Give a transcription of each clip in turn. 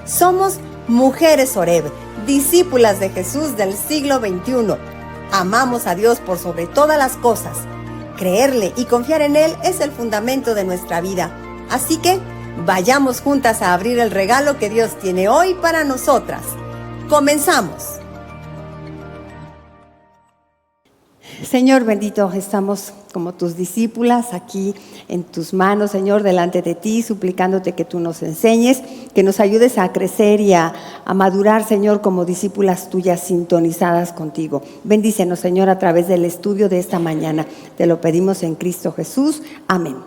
Somos Mujeres Oreb, discípulas de Jesús del siglo XXI. Amamos a Dios por sobre todas las cosas. Creerle y confiar en Él es el fundamento de nuestra vida. Así que vayamos juntas a abrir el regalo que Dios tiene hoy para nosotras. ¡Comenzamos! Señor bendito, estamos como tus discípulas aquí en tus manos, Señor, delante de ti, suplicándote que tú nos enseñes, que nos ayudes a crecer y a madurar, Señor, como discípulas tuyas sintonizadas contigo. Bendícenos, Señor, a través del estudio de esta mañana. Te lo pedimos en Cristo Jesús. Amén.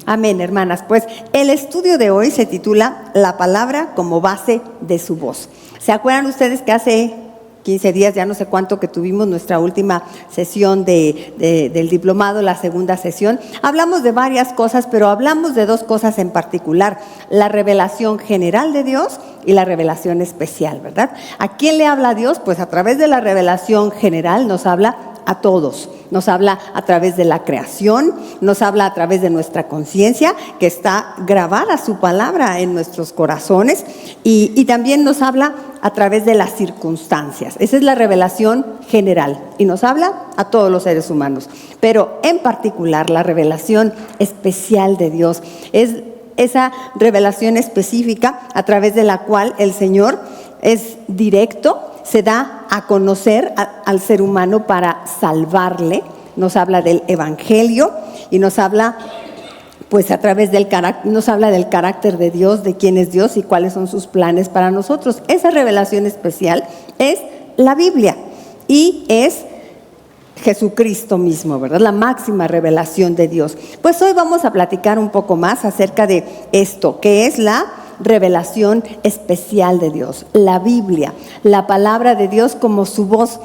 Amén, hermanas. Pues el estudio de hoy se titula La palabra como base de su voz. ¿Se acuerdan ustedes que hace 15 días, ya no sé cuánto, que tuvimos nuestra última sesión del diplomado, la segunda sesión? Hablamos de varias cosas, pero hablamos de dos cosas en particular: la revelación general de Dios y la revelación especial, ¿verdad? ¿A quién le habla Dios? Pues a través de la revelación general nos habla a todos. Nos habla a través de la creación, nos habla a través de nuestra conciencia, que está grabada su palabra en nuestros corazones, y también nos habla a través de las circunstancias. Esa es la revelación general y nos habla a todos los seres humanos. Pero en particular la revelación especial de Dios es esa revelación específica a través de la cual el Señor es directo, se da a conocer al ser humano para salvarle. Nos habla del evangelio y nos habla, pues a través del carácter, nos habla del carácter de Dios, de quién es Dios y cuáles son sus planes para nosotros. Esa revelación especial es la Biblia y es Jesucristo mismo, ¿verdad? La máxima revelación de Dios. Pues hoy vamos a platicar un poco más acerca de esto, que es la revelación especial de Dios, la Biblia, la palabra de Dios como su voz.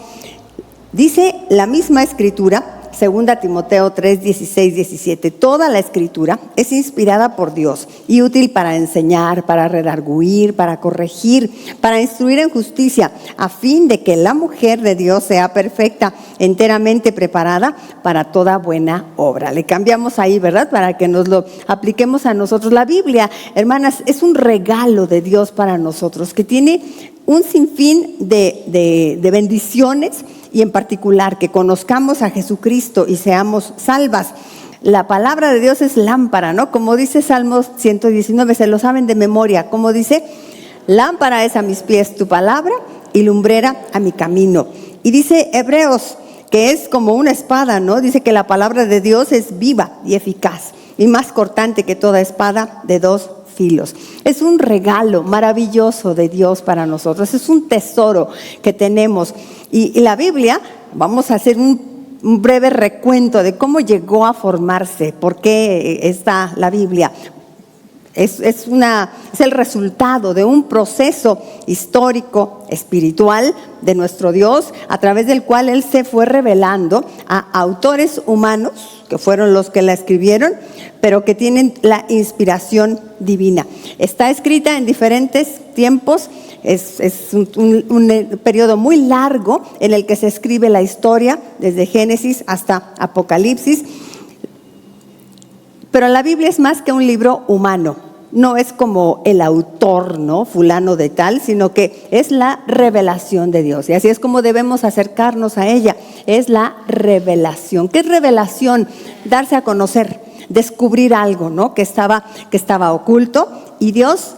Dice la misma Escritura, 2 Timoteo 3, 16, 17, toda la Escritura es inspirada por Dios y útil para enseñar, para redarguir, para corregir, para instruir en justicia, a fin de que la mujer de Dios sea perfecta, enteramente preparada para toda buena obra. Le cambiamos ahí, ¿verdad? Para que nos lo apliquemos a nosotros. La Biblia, hermanas, es un regalo de Dios para nosotros, que tiene un sinfín de bendiciones, y en particular que conozcamos a Jesucristo y seamos salvas. La palabra de Dios es lámpara, ¿no? Como dice Salmos 119, se lo saben de memoria, como dice: lámpara es a mis pies tu palabra y lumbrera a mi camino. Y dice Hebreos, que es como una espada, ¿no? Dice que la palabra de Dios es viva y eficaz y más cortante que toda espada de dos filos. Es un regalo maravilloso de Dios para nosotros, es un tesoro que tenemos. Y la Biblia, vamos a hacer un breve recuento de cómo llegó a formarse, por qué está la Biblia. Es el resultado de un proceso histórico, espiritual de nuestro Dios, a través del cual Él se fue revelando a autores humanos, que fueron los que la escribieron, pero que tienen la inspiración divina. Está escrita en diferentes tiempos, es un periodo muy largo en el que se escribe la historia, desde Génesis hasta Apocalipsis. Pero la Biblia es más que un libro humano. No es como el autor, ¿no? Fulano de tal, sino que es la revelación de Dios. Y así es como debemos acercarnos a ella. Es la revelación. ¿Qué es revelación? Darse a conocer, descubrir algo, ¿no? Que estaba oculto, y Dios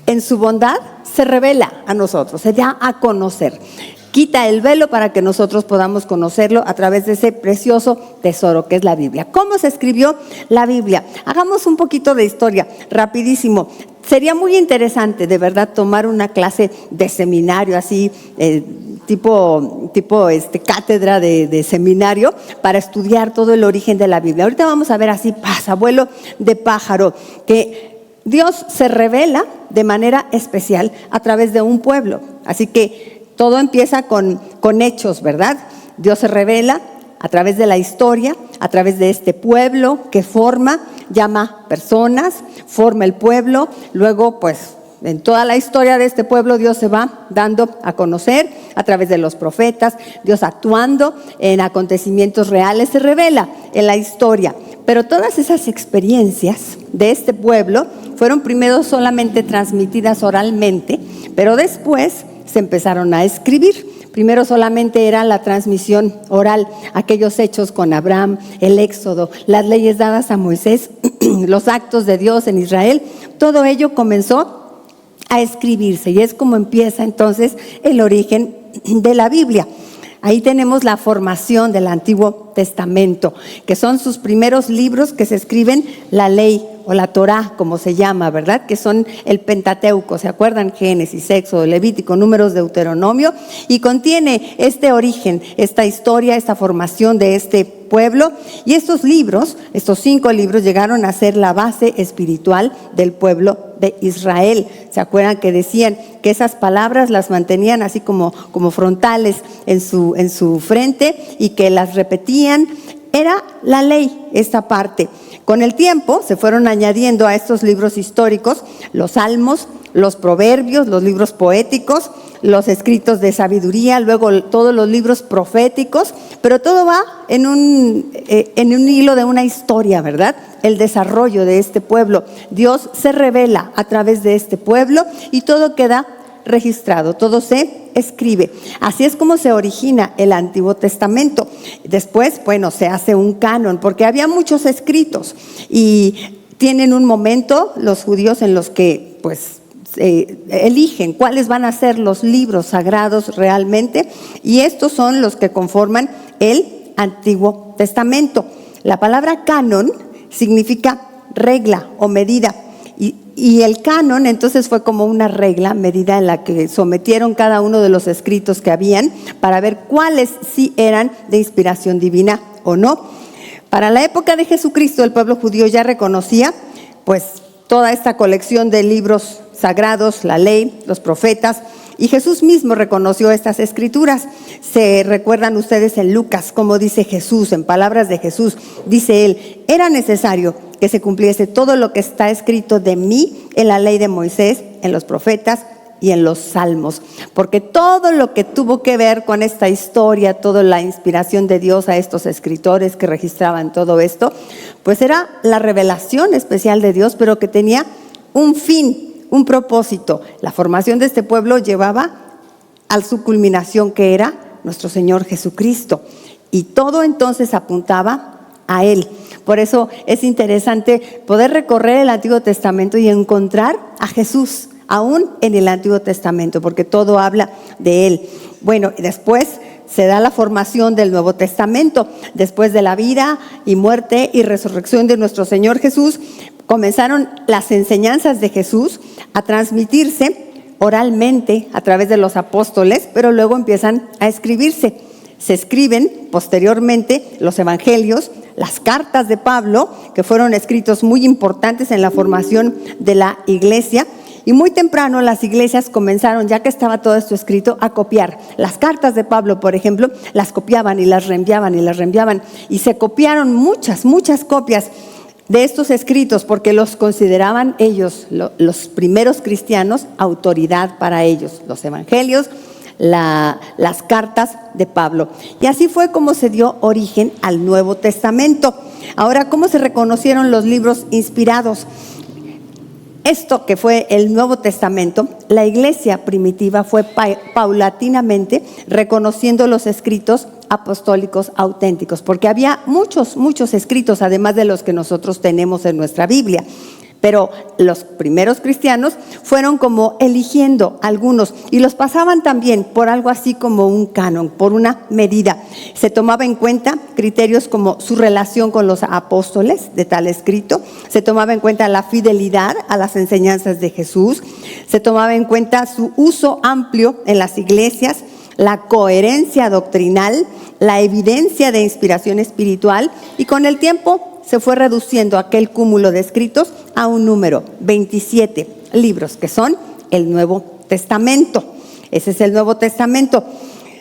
en su bondad se revela a nosotros, se da a conocer. Quita el velo para que nosotros podamos conocerlo a través de ese precioso tesoro que es la Biblia. ¿Cómo se escribió la Biblia? Hagamos un poquito de historia, rapidísimo. Sería muy interesante, de verdad, tomar una clase de seminario así, tipo cátedra de seminario, para estudiar todo el origen de la Biblia. Ahorita vamos a ver así, abuelo de pájaro, que Dios se revela de manera especial a través de un pueblo. Así que todo empieza con hechos, ¿verdad? Dios se revela a través de la historia, a través de este pueblo que llama personas, forma el pueblo. Luego, pues, en toda la historia de este pueblo, Dios se va dando a conocer a través de los profetas. Dios, actuando en acontecimientos reales, se revela en la historia. Pero todas esas experiencias de este pueblo fueron primero solamente transmitidas oralmente, pero después se empezaron a escribir. Primero solamente era la transmisión oral, aquellos hechos con Abraham, el Éxodo, las leyes dadas a Moisés, los actos de Dios en Israel. Todo ello comenzó a escribirse y es como empieza entonces el origen de la Biblia. Ahí tenemos la formación del Antiguo Testamento, que son sus primeros libros que se escriben, la ley o la Torá, como se llama, ¿verdad? Que son el Pentateuco, ¿se acuerdan? Génesis, Éxodo, Levítico, Números, Deuteronomio, y contiene este origen, esta historia, esta formación de este pueblo. Y estos libros, estos 5 libros, llegaron a ser la base espiritual del pueblo de Israel. ¿Se acuerdan que decían que esas palabras las mantenían así como frontales en su frente y que las repetían? Era la ley, esta parte. Con el tiempo se fueron añadiendo a estos libros históricos los salmos, los proverbios, los libros poéticos, los escritos de sabiduría, luego todos los libros proféticos, pero todo va en un hilo de una historia, ¿verdad? El desarrollo de este pueblo. Dios se revela a través de este pueblo y todo queda registrado, todo se escribe. Así es como se origina el Antiguo Testamento. Después, bueno, se hace un canon, porque había muchos escritos y tienen un momento los judíos en los que, pues, eligen cuáles van a ser los libros sagrados realmente, y estos son los que conforman el Antiguo Testamento. La palabra canon significa regla o medida. Y el canon entonces fue como una regla, medida en la que sometieron cada uno de los escritos que habían para ver cuáles sí eran de inspiración divina o no. Para la época de Jesucristo, el pueblo judío ya reconocía pues toda esta colección de libros sagrados, la ley, los profetas, y Jesús mismo reconoció estas escrituras. Se recuerdan ustedes en Lucas cómo dice Jesús, en palabras de Jesús, dice él: era necesario que se cumpliese todo lo que está escrito de mí en la ley de Moisés, en los profetas y en los salmos. Porque todo lo que tuvo que ver con esta historia, toda la inspiración de Dios a estos escritores que registraban todo esto, pues era la revelación especial de Dios, pero que tenía un fin, un propósito. La formación de este pueblo llevaba a su culminación, que era nuestro Señor Jesucristo. Y todo entonces apuntaba a Él. Por eso es interesante poder recorrer el Antiguo Testamento y encontrar a Jesús, aún en el Antiguo Testamento, porque todo habla de Él. Bueno, y después se da la formación del Nuevo Testamento. Después de la vida y muerte y resurrección de nuestro Señor Jesús, comenzaron las enseñanzas de Jesús a transmitirse oralmente a través de los apóstoles, pero luego empiezan a escribirse. Se escriben posteriormente los evangelios, las cartas de Pablo, que fueron escritos muy importantes en la formación de la iglesia. Y muy temprano las iglesias comenzaron, ya que estaba todo esto escrito, a copiar. Las cartas de Pablo, por ejemplo, las copiaban y las reenviaban y las reenviaban. Y se copiaron muchas copias de estos escritos, porque los consideraban ellos, los primeros cristianos, autoridad para ellos. Los evangelios, las cartas de Pablo. Y así fue como se dio origen al Nuevo Testamento. Ahora, ¿cómo se reconocieron los libros inspirados? Esto que fue el Nuevo Testamento, la iglesia primitiva fue paulatinamente reconociendo los escritos apostólicos auténticos, porque había muchos escritos, además de los que nosotros tenemos en nuestra Biblia. Pero los primeros cristianos fueron como eligiendo algunos y los pasaban también por algo así como un canon, por una medida. Se tomaba en cuenta criterios como su relación con los apóstoles de tal escrito, se tomaba en cuenta la fidelidad a las enseñanzas de Jesús, se tomaba en cuenta su uso amplio en las iglesias, la coherencia doctrinal, la evidencia de inspiración espiritual, y con el tiempo se fue reduciendo aquel cúmulo de escritos a un número, 27 libros, que son el Nuevo Testamento. Ese es el Nuevo Testamento.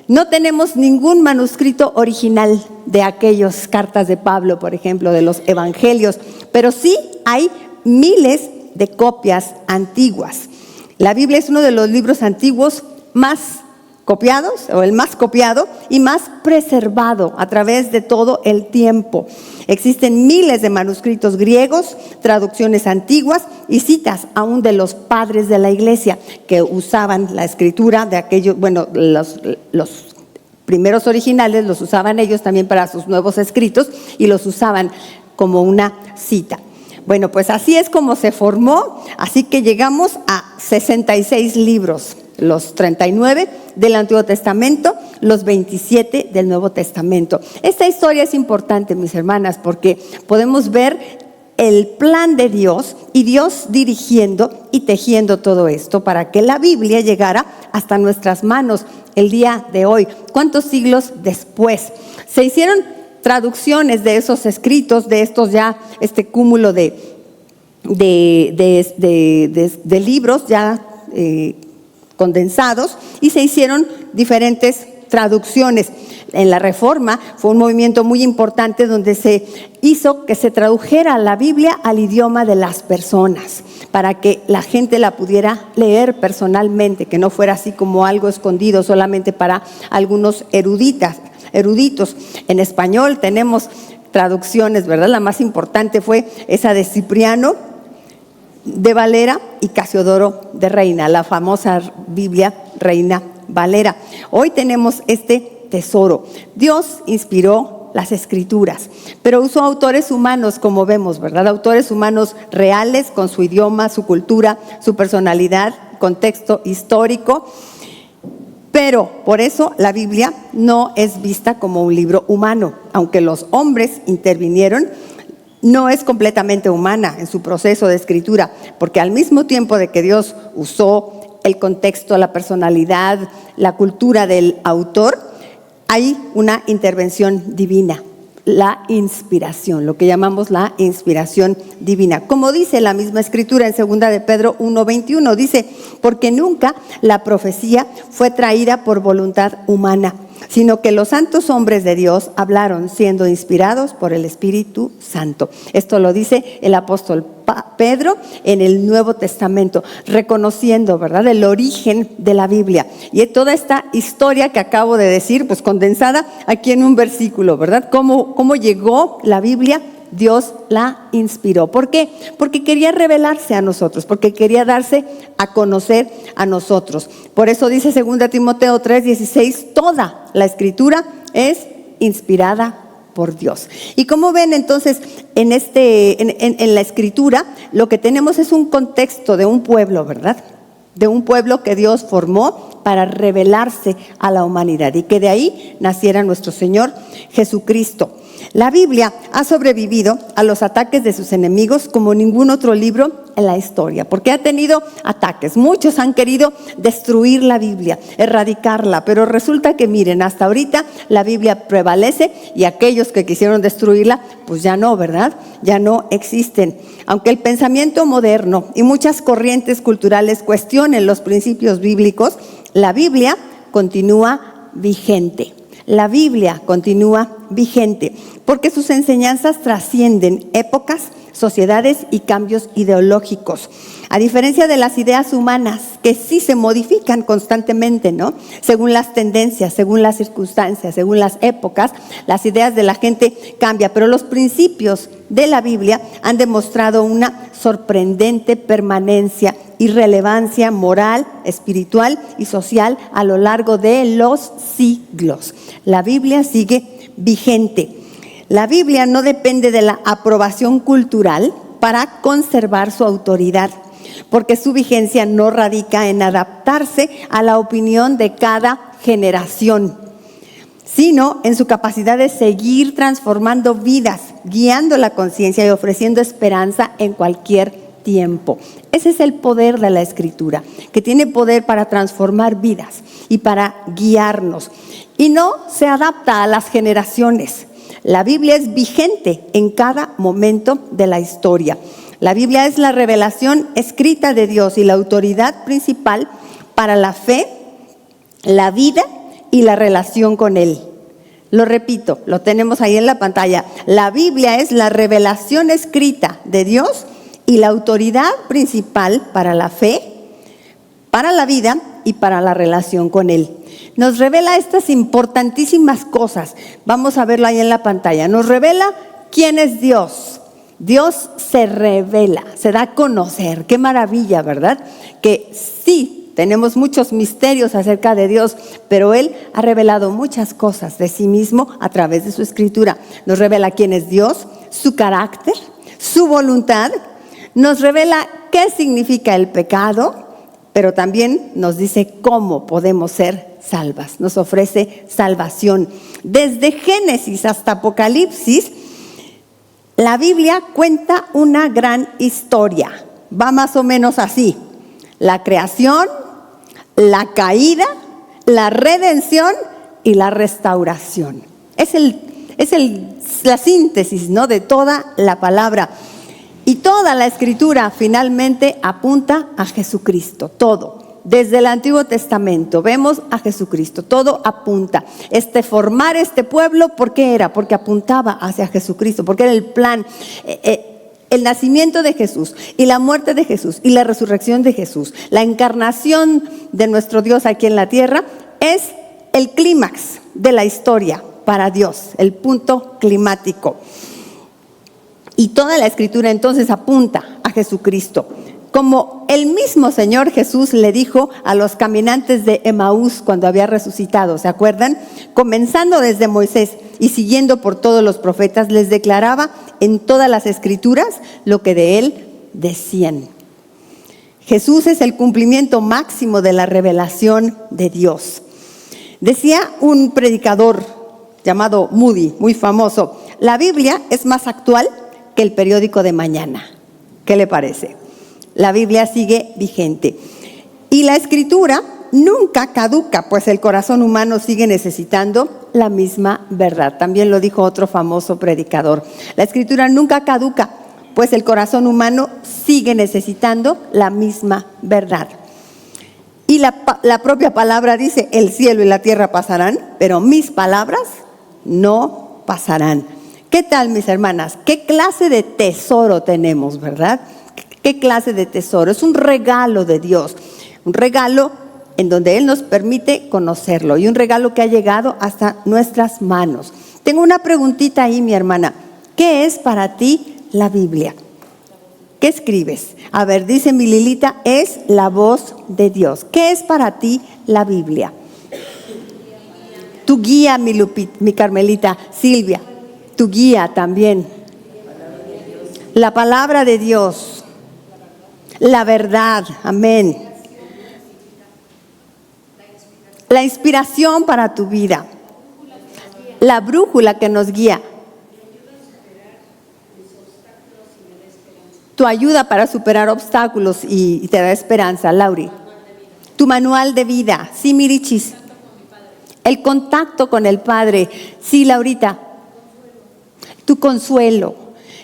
No tenemos ningún manuscrito original de aquellas cartas de Pablo, por ejemplo, de los evangelios, pero sí hay miles de copias antiguas. La Biblia es uno de los libros antiguos más copiados, o el más copiado y más preservado a través de todo el tiempo. Existen miles de manuscritos griegos, traducciones antiguas y citas aún de los padres de la iglesia que usaban la escritura de aquellos, bueno, los primeros originales los usaban ellos también para sus nuevos escritos y los usaban como una cita. Bueno, pues así es como se formó, así que llegamos a 66 libros, los 39 del Antiguo Testamento, los 27 del Nuevo Testamento. Esta historia es importante, mis hermanas, porque podemos ver el plan de Dios y Dios dirigiendo y tejiendo todo esto para que la Biblia llegara hasta nuestras manos el día de hoy. ¿Cuántos siglos después? Se hicieron traducciones de esos escritos, de estos ya, este cúmulo de libros ya condensados, y se hicieron diferentes traducciones. En la Reforma fue un movimiento muy importante donde se hizo que se tradujera la Biblia al idioma de las personas para que la gente la pudiera leer personalmente, que no fuera así como algo escondido solamente para algunos eruditos. En español tenemos traducciones, ¿verdad? La más importante fue esa de Cipriano de Valera y Casiodoro de Reina, la famosa Biblia Reina Valera. Hoy tenemos este tesoro. Dios inspiró las escrituras, pero usó autores humanos, como vemos, ¿verdad? Autores humanos reales, con su idioma, su cultura, su personalidad, contexto histórico. Pero por eso la Biblia no es vista como un libro humano, aunque los hombres intervinieron. No es completamente humana en su proceso de escritura, porque al mismo tiempo de que Dios usó el contexto, la personalidad, la cultura del autor, hay una intervención divina, la inspiración, lo que llamamos la inspiración divina. Como dice la misma escritura en 2 de Pedro 1:21, dice: porque nunca la profecía fue traída por voluntad humana, sino que los santos hombres de Dios hablaron siendo inspirados por el Espíritu Santo. Esto lo dice el apóstol Pedro en el Nuevo Testamento, reconociendo, ¿verdad?, el origen de la Biblia. Y toda esta historia que acabo de decir, pues condensada aquí en un versículo, ¿verdad? ¿Cómo llegó la Biblia? Dios la inspiró. ¿Por qué? Porque quería revelarse a nosotros, porque quería darse a conocer a nosotros. Por eso dice 2 Timoteo 3:16, toda la escritura es inspirada por Dios. Y como ven entonces en la escritura, lo que tenemos es un contexto de un pueblo, ¿verdad? De un pueblo que Dios formó para revelarse a la humanidad y que de ahí naciera nuestro Señor Jesucristo. La Biblia ha sobrevivido a los ataques de sus enemigos como ningún otro libro en la historia, porque ha tenido ataques. Muchos han querido destruir la Biblia, erradicarla, pero resulta que miren, hasta ahorita la Biblia prevalece y aquellos que quisieron destruirla, pues ya no, ¿verdad? Ya no existen. Aunque el pensamiento moderno y muchas corrientes culturales cuestionen los principios bíblicos, la Biblia continúa vigente. La Biblia continúa vigente porque sus enseñanzas trascienden épocas, sociedades y cambios ideológicos. A diferencia de las ideas humanas, que sí se modifican constantemente, ¿no? Según las tendencias, según las circunstancias, según las épocas, las ideas de la gente cambian, pero los principios de la Biblia han demostrado una sorprendente permanencia y relevancia moral, espiritual y social a lo largo de los siglos. La Biblia sigue vigente. La Biblia no depende de la aprobación cultural para conservar su autoridad, porque su vigencia no radica en adaptarse a la opinión de cada generación, sino en su capacidad de seguir transformando vidas, guiando la conciencia y ofreciendo esperanza en cualquier tiempo. Ese es el poder de la Escritura, que tiene poder para transformar vidas y para guiarnos. Y no se adapta a las generaciones. La Biblia es vigente en cada momento de la historia. La Biblia es la revelación escrita de Dios y la autoridad principal para la fe, la vida y la relación con Él. Lo repito, lo tenemos ahí en la pantalla. La Biblia es la revelación escrita de Dios y la autoridad principal para la fe, para la vida y para la relación con Él. nos revela estas importantísimas cosas. Vamos a verlo ahí en la pantalla. Nos revela quién es Dios. Dios se revela, se da a conocer. Qué maravilla, ¿verdad? Que sí, tenemos muchos misterios acerca de Dios, pero Él ha revelado muchas cosas de sí mismo a través de su escritura. Nos revela quién es Dios, su carácter, su voluntad. Nos revela qué significa el pecado, pero también nos dice cómo podemos ser salvas. Nos ofrece salvación. Desde Génesis hasta Apocalipsis, la Biblia cuenta una gran historia. Va más o menos así: la creación, la caída, la redención y la restauración. Es la síntesis, ¿no?, de toda la palabra. Y toda la escritura finalmente apunta a Jesucristo, todo. Desde el Antiguo Testamento vemos a Jesucristo, todo apunta. Formar este pueblo, ¿por qué era? Porque apuntaba hacia Jesucristo, porque era el plan. El nacimiento de Jesús y la muerte de Jesús y la resurrección de Jesús, la encarnación de nuestro Dios aquí en la tierra, es el clímax de la historia para Dios, el punto climático. Y toda la escritura entonces apunta a Jesucristo. Como el mismo Señor Jesús le dijo a los caminantes de Emaús cuando había resucitado, ¿se acuerdan? Comenzando desde Moisés y siguiendo por todos los profetas, les declaraba en todas las escrituras lo que de él decían. Jesús es el cumplimiento máximo de la revelación de Dios. Decía un predicador llamado Moody, muy famoso: la Biblia es más actual que el periódico de mañana. ¿Qué le parece? La Biblia sigue vigente. Y la escritura nunca caduca, pues el corazón humano sigue necesitando la misma verdad. También lo dijo otro famoso predicador. La escritura nunca caduca, pues el corazón humano sigue necesitando la misma verdad. Y la propia palabra dice: el cielo y la tierra pasarán, pero mis palabras no pasarán. ¿Qué tal, mis hermanas? ¿Qué clase de tesoro tenemos, verdad? ¿Qué clase de tesoro? Es un regalo de Dios, un regalo en donde Él nos permite conocerlo y un regalo que ha llegado hasta nuestras manos. Tengo una preguntita ahí, mi hermana. ¿Qué es para ti la Biblia? ¿Qué escribes? A ver, dice mi Lilita, es la voz de Dios. ¿Qué es para ti la Biblia? Tu guía, mi Carmelita. Silvia, tu guía también. La palabra de Dios. La verdad, amén. La inspiración para tu vida. La brújula que nos guía. Tu ayuda para superar obstáculos y te da esperanza, Lauri. Tu manual de vida, sí, Mirichis. El contacto con el Padre, sí, Laurita. Tu consuelo.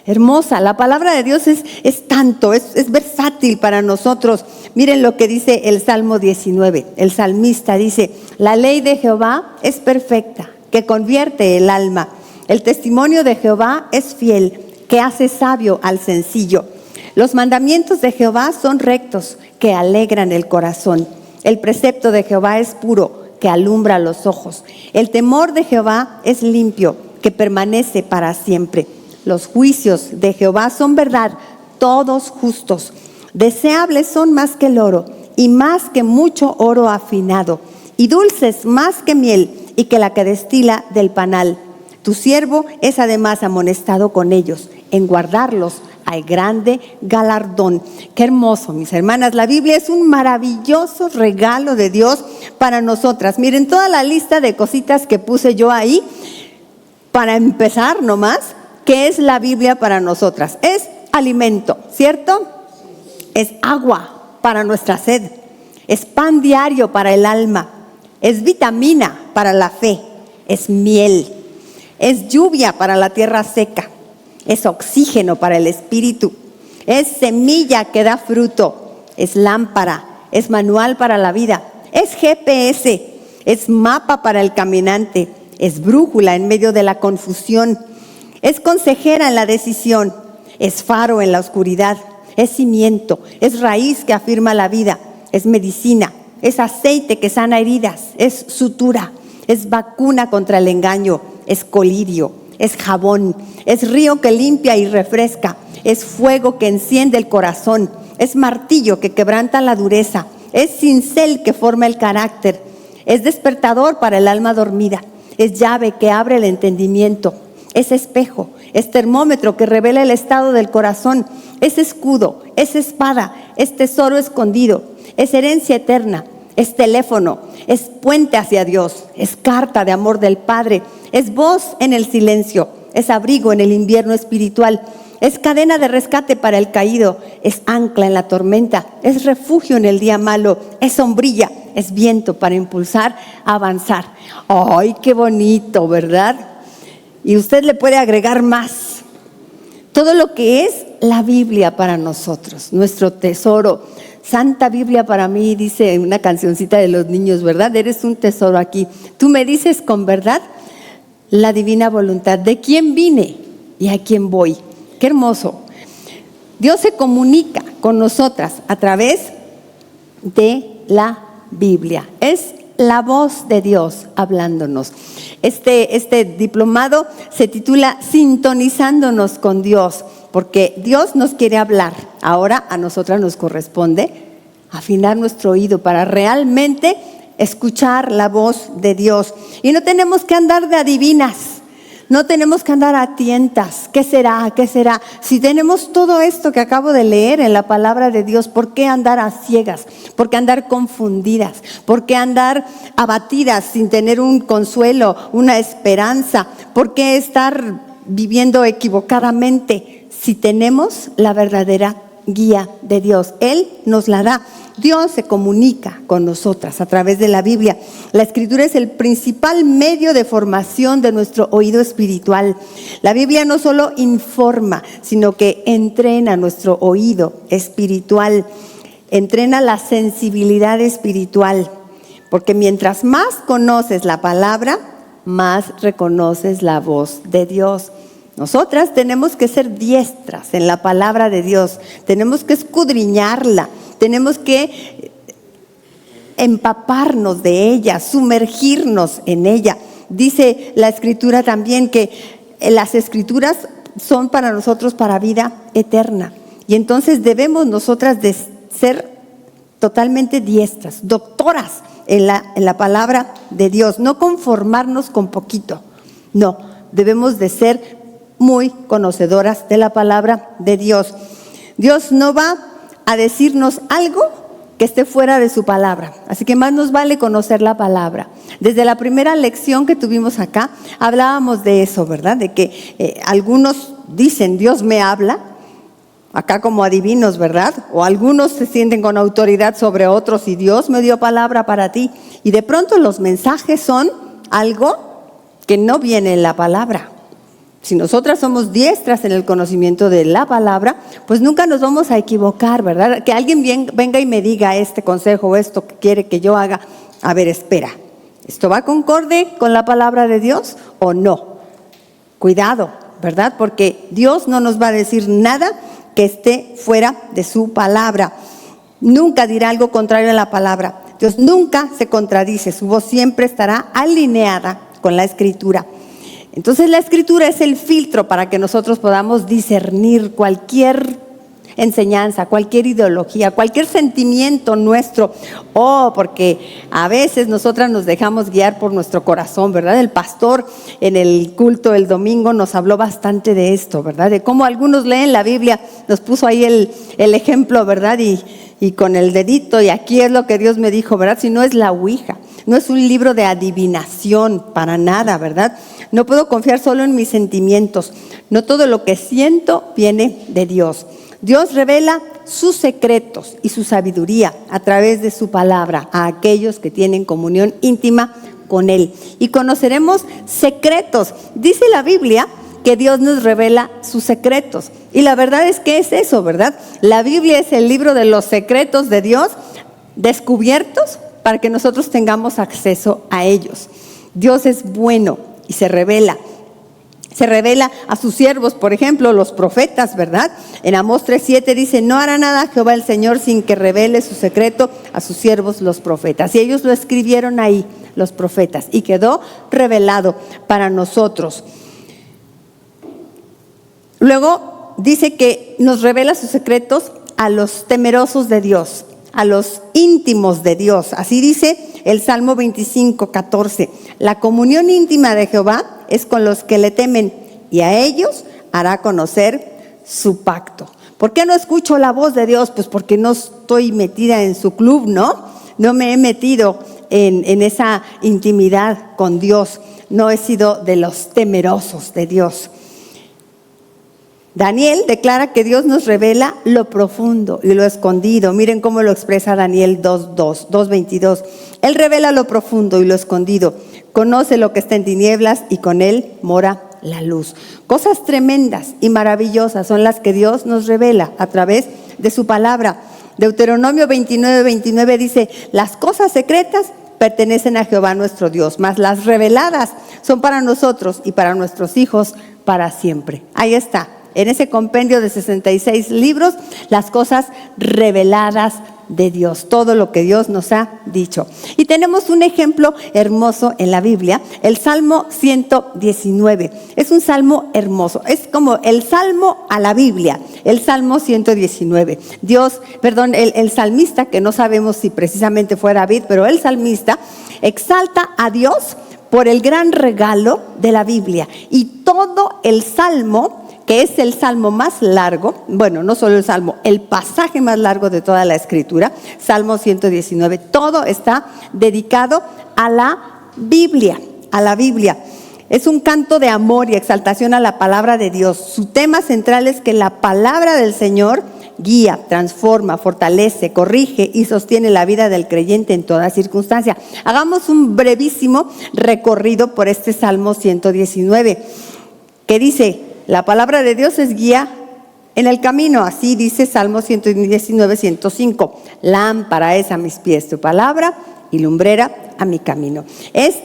Hermosa, la palabra de Dios es tanto, es versátil para nosotros. Miren lo que dice el Salmo 19. El salmista dice: la ley de Jehová es perfecta, que convierte el alma. El testimonio de Jehová es fiel, que hace sabio al sencillo. Los mandamientos de Jehová son rectos, que alegran el corazón. El precepto de Jehová es puro, que alumbra los ojos. El temor de Jehová es limpio, que permanece para siempre. Los juicios de Jehová son verdad, todos justos. Deseables son más que el oro, y más que mucho oro afinado, y dulces más que miel, y que la que destila del panal. Tu siervo es además amonestado con ellos, en guardarlos hay grande galardón. Qué hermoso, mis hermanas. La Biblia es un maravilloso regalo de Dios para nosotras. Miren toda la lista de cositas que puse yo ahí. Para empezar nomás, ¿qué es la Biblia para nosotras? Es alimento, ¿cierto? Es agua para nuestra sed. Es pan diario para el alma. Es vitamina para la fe. Es miel. Es lluvia para la tierra seca. Es oxígeno para el espíritu. Es semilla que da fruto. Es lámpara. Es manual para la vida. Es GPS. Es mapa para el caminante. Es brújula en medio de la confusión. Es consejera en la decisión. Es faro en la oscuridad. Es cimiento. Es raíz que afirma la vida. Es medicina es aceite que sana heridas, es sutura, es vacuna contra el engaño, es colirio, es jabón, es río que limpia y refresca, es fuego que enciende el corazón, es martillo que quebranta la dureza, es cincel que forma el carácter, es despertador para el alma dormida, es llave que abre el entendimiento, es espejo, es termómetro que revela el estado del corazón, es escudo, es espada, es tesoro escondido, es herencia eterna, es teléfono, es puente hacia Dios, es carta de amor del Padre, es voz en el silencio, es abrigo en el invierno espiritual, es cadena de rescate para el caído, es ancla en la tormenta, es refugio en el día malo, es sombrilla, es viento para impulsar a avanzar. ¡Ay, qué bonito!, ¿verdad? Y usted le puede agregar más. Todo lo que es la Biblia para nosotros, nuestro tesoro. Santa Biblia para mí, dice una cancioncita de los niños, ¿verdad? Eres un tesoro aquí. Tú me dices con verdad la divina voluntad, de quién vine y a quién voy. Qué hermoso. Dios se comunica con nosotras a través de la Biblia. Es la voz de Dios hablándonos. Este diplomado se titula Sintonizándonos con Dios, porque Dios nos quiere hablar. Ahora a nosotras nos corresponde afinar nuestro oído para realmente escuchar la voz de Dios. Y no tenemos que andar de adivinas, no tenemos que andar a tientas. ¿Qué será? ¿Qué será? Si tenemos todo esto que acabo de leer en la palabra de Dios, ¿por qué andar a ciegas? ¿Por qué andar confundidas? ¿Por qué andar abatidas sin tener un consuelo, una esperanza? ¿Por qué estar viviendo equivocadamente si tenemos la verdadera guía de Dios? Él nos la da. Dios se comunica con nosotras a través de la Biblia. La Escritura es el principal medio de formación de nuestro oído espiritual. La Biblia no solo informa, sino que entrena nuestro oído espiritual, entrena la sensibilidad espiritual, porque mientras más conoces la palabra, más reconoces la voz de Dios. Nosotras tenemos que ser diestras en la palabra de Dios, tenemos que escudriñarla, tenemos que empaparnos de ella, sumergirnos en ella. Dice la Escritura también que las Escrituras son para nosotros para vida eterna. Y entonces debemos nosotras de ser totalmente diestras, doctoras en la palabra de Dios, no conformarnos con poquito, no, debemos de ser muy conocedoras de la palabra de Dios. Dios no va a decirnos algo que esté fuera de su palabra, así que más nos vale conocer la palabra. Desde la primera lección que tuvimos acá, hablábamos de eso, ¿verdad? De que algunos dicen, Dios me habla, acá como adivinos, ¿verdad? O algunos se sienten con autoridad sobre otros y Dios me dio palabra para ti. Y de pronto los mensajes son algo que no viene en la palabra. Si nosotras somos diestras en el conocimiento de la palabra, pues nunca nos vamos a equivocar, ¿verdad? Que alguien venga y me diga este consejo o esto que quiere que yo haga. A ver, espera, ¿esto va concorde con la palabra de Dios o no? Cuidado, ¿verdad? Porque Dios no nos va a decir nada que esté fuera de su palabra. Nunca dirá algo contrario a la palabra. Dios nunca se contradice, su voz siempre estará alineada con la Escritura. Entonces la Escritura es el filtro para que nosotros podamos discernir cualquier enseñanza, cualquier ideología, cualquier sentimiento nuestro. Porque a veces nosotras nos dejamos guiar por nuestro corazón, ¿verdad? El pastor en el culto el domingo nos habló bastante de esto, ¿verdad? De cómo algunos leen la Biblia, nos puso ahí el ejemplo, ¿verdad? Y con el dedito, y aquí es lo que Dios me dijo, ¿verdad? Si no es la ouija, no es un libro de adivinación para nada, ¿verdad? No puedo confiar solo en mis sentimientos. No todo lo que siento viene de Dios. Dios revela sus secretos y su sabiduría a través de su palabra a aquellos que tienen comunión íntima con Él. Y conoceremos secretos. Dice la Biblia que Dios nos revela sus secretos. Y la verdad es que es eso, ¿verdad? La Biblia es el libro de los secretos de Dios descubiertos para que nosotros tengamos acceso a ellos. Dios es bueno y se revela Se revela a sus siervos, por ejemplo, los profetas, ¿verdad? En Amós 3:7 dice, no hará nada Jehová el Señor sin que revele su secreto a sus siervos los profetas. Y ellos lo escribieron ahí, los profetas, y quedó revelado para nosotros. Luego dice que nos revela sus secretos a los temerosos de Dios, a los íntimos de Dios. Así dice el Salmo 25:14. La comunión íntima de Jehová es con los que le temen, y a ellos hará conocer su pacto. ¿Por qué no escucho la voz de Dios? Pues porque no estoy metida en su club, ¿no? No me he metido en esa intimidad con Dios. No he sido de los temerosos de Dios. Daniel declara que Dios nos revela lo profundo y lo escondido. Miren cómo lo expresa Daniel 2:22. Él revela lo profundo y lo escondido. Conoce lo que está en tinieblas y con él mora la luz. Cosas tremendas y maravillosas son las que Dios nos revela a través de su palabra. Deuteronomio 29:29 dice, las cosas secretas pertenecen a Jehová nuestro Dios, mas las reveladas son para nosotros y para nuestros hijos para siempre. Ahí está. En ese compendio de 66 libros, las cosas reveladas de Dios, todo lo que Dios nos ha dicho. Y tenemos un ejemplo hermoso en la Biblia, el Salmo 119. Es un salmo hermoso, es como el salmo a la Biblia, el Salmo 119. El salmista, que no sabemos si precisamente fue David, pero el salmista exalta a Dios por el gran regalo de la Biblia. Y todo el salmo, que es el salmo más largo, bueno, no solo el salmo, el pasaje más largo de toda la escritura, Salmo 119, todo está dedicado a la Biblia, Es un canto de amor y exaltación a la palabra de Dios. Su tema central es que la palabra del Señor guía, transforma, fortalece, corrige y sostiene la vida del creyente en toda circunstancia. Hagamos un brevísimo recorrido por este Salmo 119, que dice, la palabra de Dios es guía en el camino. Así dice Salmo 119:105. Lámpara es a mis pies tu palabra y lumbrera a mi camino. Es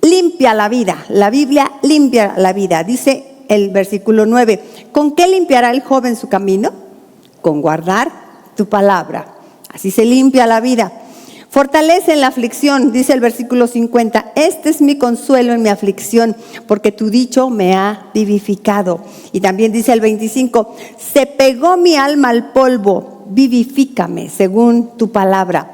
limpia la vida. La Biblia limpia la vida. Dice el versículo 9. ¿Con qué limpiará el joven su camino? Con guardar tu palabra. Así se limpia la vida. Fortalece en la aflicción, dice el versículo 50, este es mi consuelo en mi aflicción, porque tu dicho me ha vivificado. Y también dice el 25, se pegó mi alma al polvo, vivifícame según tu palabra.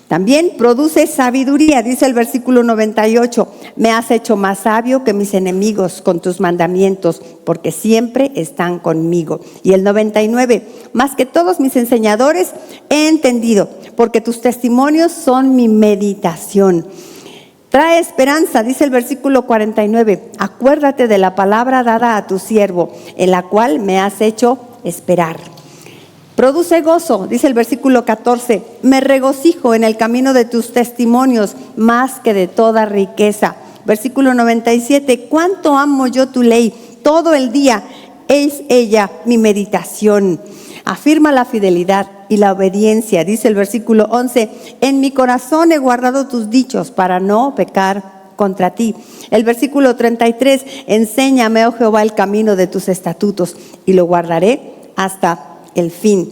También produce sabiduría, dice el versículo 98, me has hecho más sabio que mis enemigos con tus mandamientos, porque siempre están conmigo. Y el 99, más que todos mis enseñadores he entendido, porque tus testimonios son mi meditación. Trae esperanza, dice el versículo 49, acuérdate de la palabra dada a tu siervo, en la cual me has hecho esperar. Produce gozo, dice el versículo 14, me regocijo en el camino de tus testimonios más que de toda riqueza. Versículo 97, cuánto amo yo tu ley, todo el día es ella mi meditación. Afirma la fidelidad y la obediencia, dice el versículo 11, en mi corazón he guardado tus dichos para no pecar contra ti. El versículo 33, enséñame, oh Jehová, el camino de tus estatutos y lo guardaré hasta el fin.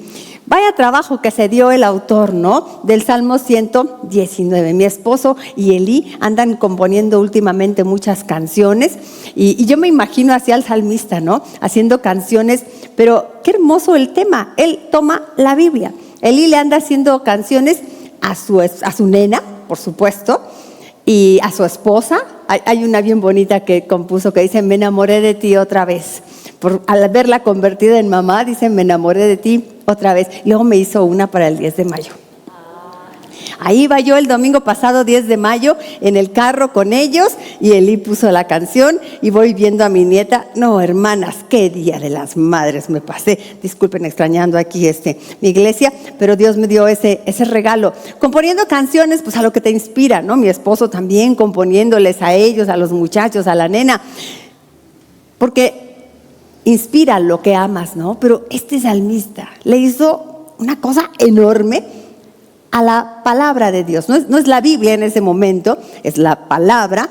Vaya trabajo que se dio el autor, ¿no? Del Salmo 119. Mi esposo y Eli andan componiendo últimamente muchas canciones y yo me imagino así al salmista, ¿no? Haciendo canciones, pero qué hermoso el tema. Él toma la Biblia. Eli le anda haciendo canciones a su nena, por supuesto, y a su esposa. Hay una bien bonita que compuso que dice, me enamoré de ti otra vez. Al verla convertida en mamá, dice, me enamoré de ti otra vez. Luego me hizo una para el 10 de mayo. Ahí iba yo el domingo pasado, 10 de mayo, en el carro con ellos, y Eli puso la canción, y voy viendo a mi nieta. No, hermanas, qué día de las madres me pasé. Disculpen extrañando aquí mi iglesia, pero Dios me dio ese regalo. Componiendo canciones, pues a lo que te inspira, ¿no? Mi esposo también componiéndoles a ellos, a los muchachos, a la nena. Porque inspira lo que amas, ¿no? Pero este salmista le hizo una cosa enorme a la palabra de Dios. No es la Biblia en ese momento, es la palabra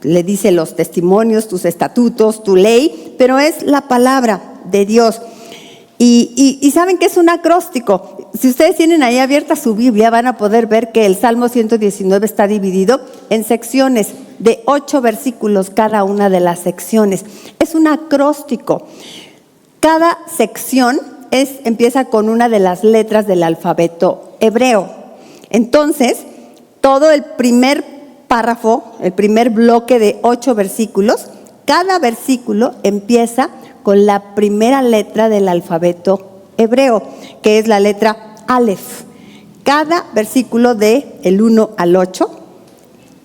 le dice los testimonios, tus estatutos, tu ley, pero es la palabra de Dios. Y saben que es un acróstico. Si ustedes tienen ahí abierta su Biblia, van a poder ver que el Salmo 119 está dividido en secciones de 8 versículos cada una de las secciones. Es un acróstico. Cada sección empieza con una de las letras del alfabeto hebreo. Entonces, todo el primer párrafo, el primer bloque de 8 versículos, cada versículo empieza con la primera letra del alfabeto hebreo, que es la letra Aleph. Cada versículo del 1 al 8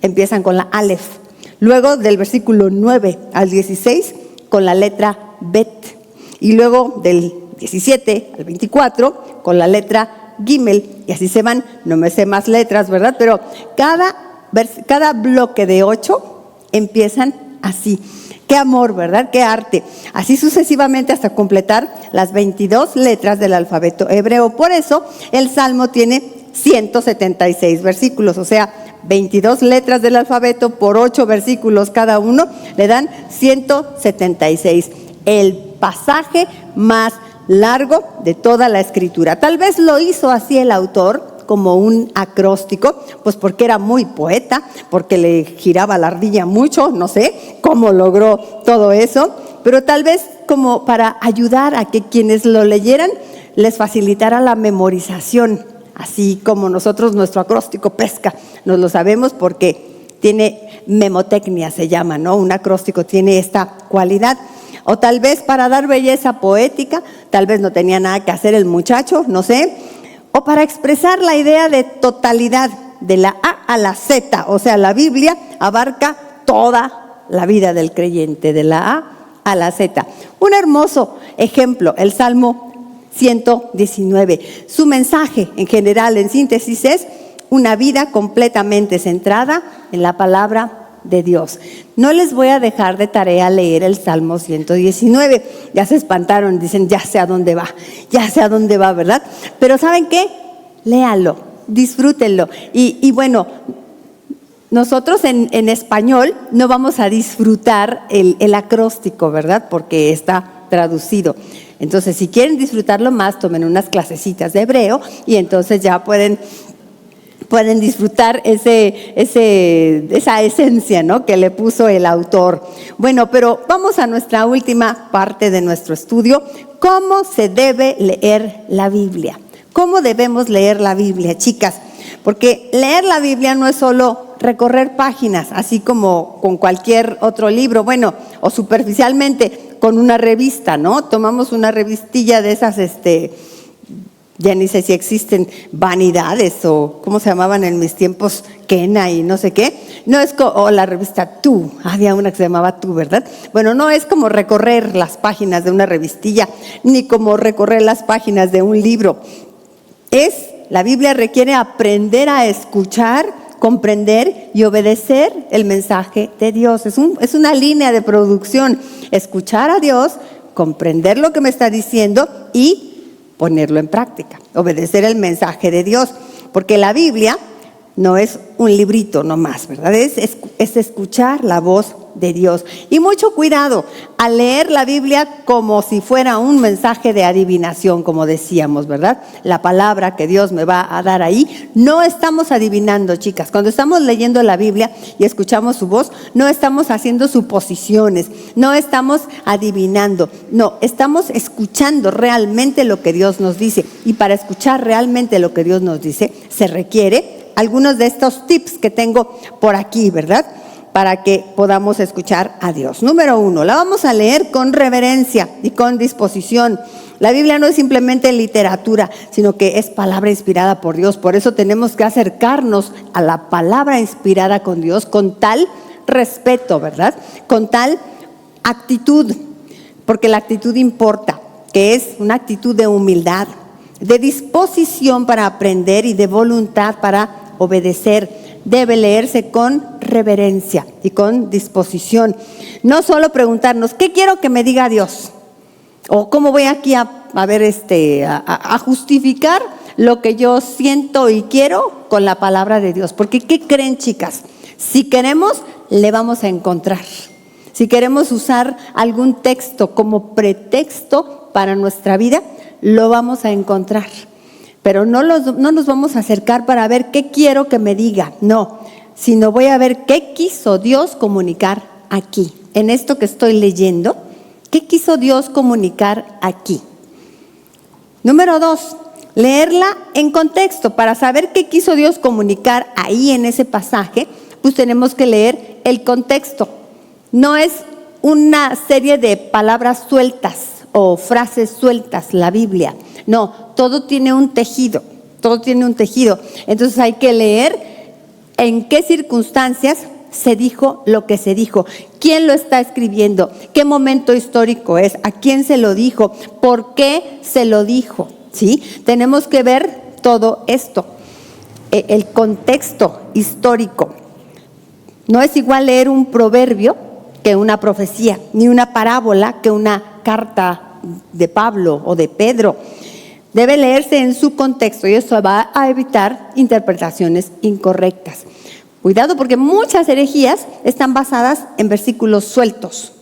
empiezan con la Aleph. Luego del versículo 9 al 16 con la letra Bet. Y luego del 17 al 24 con la letra Gimel. Y así se van, no me sé más letras, ¿verdad? Pero cada bloque de 8 empiezan así. Qué amor, ¿verdad? Qué arte. Así sucesivamente hasta completar las 22 letras del alfabeto hebreo. Por eso el Salmo tiene 176 versículos, o sea, 22 letras del alfabeto por 8 versículos cada uno, le dan 176. El pasaje más largo de toda la escritura. Tal vez lo hizo así el autor, como un acróstico, pues porque era muy poeta, porque le giraba la ardilla mucho, no sé cómo logró todo eso, pero tal vez como para ayudar a que quienes lo leyeran les facilitara la memorización, así como nosotros nuestro acróstico pesca, nos lo sabemos porque tiene memotecnia, se llama, ¿no? Un acróstico tiene esta cualidad. O tal vez para dar belleza poética, tal vez no tenía nada que hacer el muchacho, no sé. O para expresar la idea de totalidad, de la A a la Z, o sea, la Biblia abarca toda la vida del creyente, de la A a la Z. Un hermoso ejemplo, el Salmo 119. Su mensaje en general, en síntesis, es una vida completamente centrada en la palabra de Dios. No les voy a dejar de tarea leer el Salmo 119. Ya se espantaron, dicen, ya sé a dónde va, ¿verdad? Pero ¿saben qué? Léanlo, disfrútenlo. Y bueno, nosotros en español no vamos a disfrutar el acróstico, ¿verdad? Porque está traducido. Entonces, si quieren disfrutarlo más, tomen unas clasecitas de hebreo y entonces ya pueden disfrutar esa esencia, ¿no?, que le puso el autor. Bueno, pero vamos a nuestra última parte de nuestro estudio. ¿Cómo se debe leer la Biblia? ¿Cómo debemos leer la Biblia, chicas? Porque leer la Biblia no es solo recorrer páginas, así como con cualquier otro libro, bueno, o superficialmente con una revista, ¿no? Tomamos una revistilla de esas, ya ni sé si existen, Vanidades o cómo se llamaban en mis tiempos, Kena y no sé qué. No es o la revista Tú, había una que se llamaba Tú, ¿verdad? Bueno, no es como recorrer las páginas de una revistilla, ni como recorrer las páginas de un libro. La Biblia requiere aprender a escuchar, comprender y obedecer el mensaje de Dios. Es una línea de producción. Escuchar a Dios, comprender lo que me está diciendo y ponerlo en práctica, obedecer el mensaje de Dios, porque la Biblia no es un librito nomás, ¿verdad? Es escuchar la voz de Dios. Y mucho cuidado al leer la Biblia como si fuera un mensaje de adivinación, como decíamos, ¿verdad? La palabra que Dios me va a dar ahí, no estamos adivinando, chicas. Cuando estamos leyendo la Biblia y escuchamos su voz, no estamos haciendo suposiciones, no estamos adivinando, no, estamos escuchando realmente lo que Dios nos dice. Y para escuchar realmente lo que Dios nos dice, se requiere algunos de estos tips que tengo por aquí, ¿verdad?, para que podamos escuchar a Dios. Número 1, la vamos a leer con reverencia y con disposición. La Biblia no es simplemente literatura, sino que es palabra inspirada por Dios. Por eso tenemos que acercarnos a la palabra inspirada con Dios con tal respeto, ¿verdad?, con tal actitud, porque la actitud importa, que es una actitud de humildad, de disposición para aprender y de voluntad para obedecer. Debe leerse con reverencia y con disposición. No solo preguntarnos, ¿qué quiero que me diga Dios? O cómo voy aquí a justificar lo que yo siento y quiero con la palabra de Dios. Porque ¿qué creen, chicas? Si queremos le vamos a encontrar. Si queremos usar algún texto como pretexto para nuestra vida, lo vamos a encontrar. Pero no nos vamos a acercar para ver qué quiero que me diga, no, sino voy a ver qué quiso Dios comunicar aquí. En esto que estoy leyendo, ¿qué quiso Dios comunicar aquí? Número 2, leerla en contexto. Para saber qué quiso Dios comunicar ahí en ese pasaje, pues tenemos que leer el contexto. No es una serie de palabras sueltas o frases sueltas la Biblia. No, todo tiene un tejido, todo tiene un tejido. Entonces hay que leer en qué circunstancias se dijo lo que se dijo, quién lo está escribiendo, qué momento histórico es, a quién se lo dijo, por qué se lo dijo, ¿sí? Tenemos que ver todo esto, el contexto histórico. No es igual leer un proverbio que una profecía, ni una parábola que una carta de Pablo o de Pedro. Debe leerse en su contexto y eso va a evitar interpretaciones incorrectas. Cuidado, porque muchas herejías están basadas en versículos sueltos,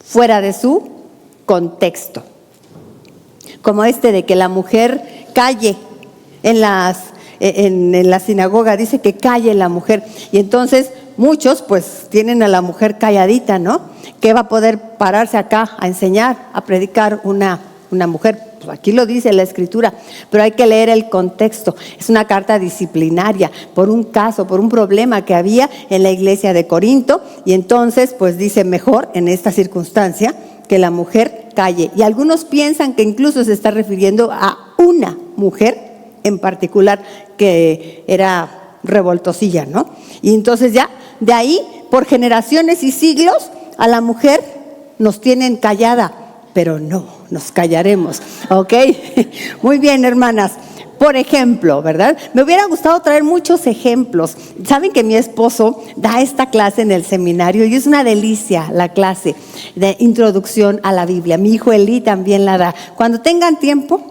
fuera de su contexto. Como este de que la mujer calle en la sinagoga, dice que calle la mujer. Y entonces muchos pues tienen a la mujer calladita, ¿no? ¿Qué va a poder pararse acá a enseñar, a predicar una mujer? Pues aquí lo dice la Escritura, pero hay que leer el contexto. Es una carta disciplinaria por un caso, por un problema que había en la iglesia de Corinto, y entonces pues dice mejor en esta circunstancia que la mujer calle. Y algunos piensan que incluso se está refiriendo a una mujer en particular que era revoltosilla, ¿no? Y entonces ya de ahí, por generaciones y siglos, a la mujer nos tienen callada, pero no, nos callaremos, ¿ok? Muy bien, hermanas. Por ejemplo, ¿verdad? Me hubiera gustado traer muchos ejemplos. Saben que mi esposo da esta clase en el seminario y es una delicia la clase de introducción a la Biblia. Mi hijo Eli también la da. Cuando tengan tiempo,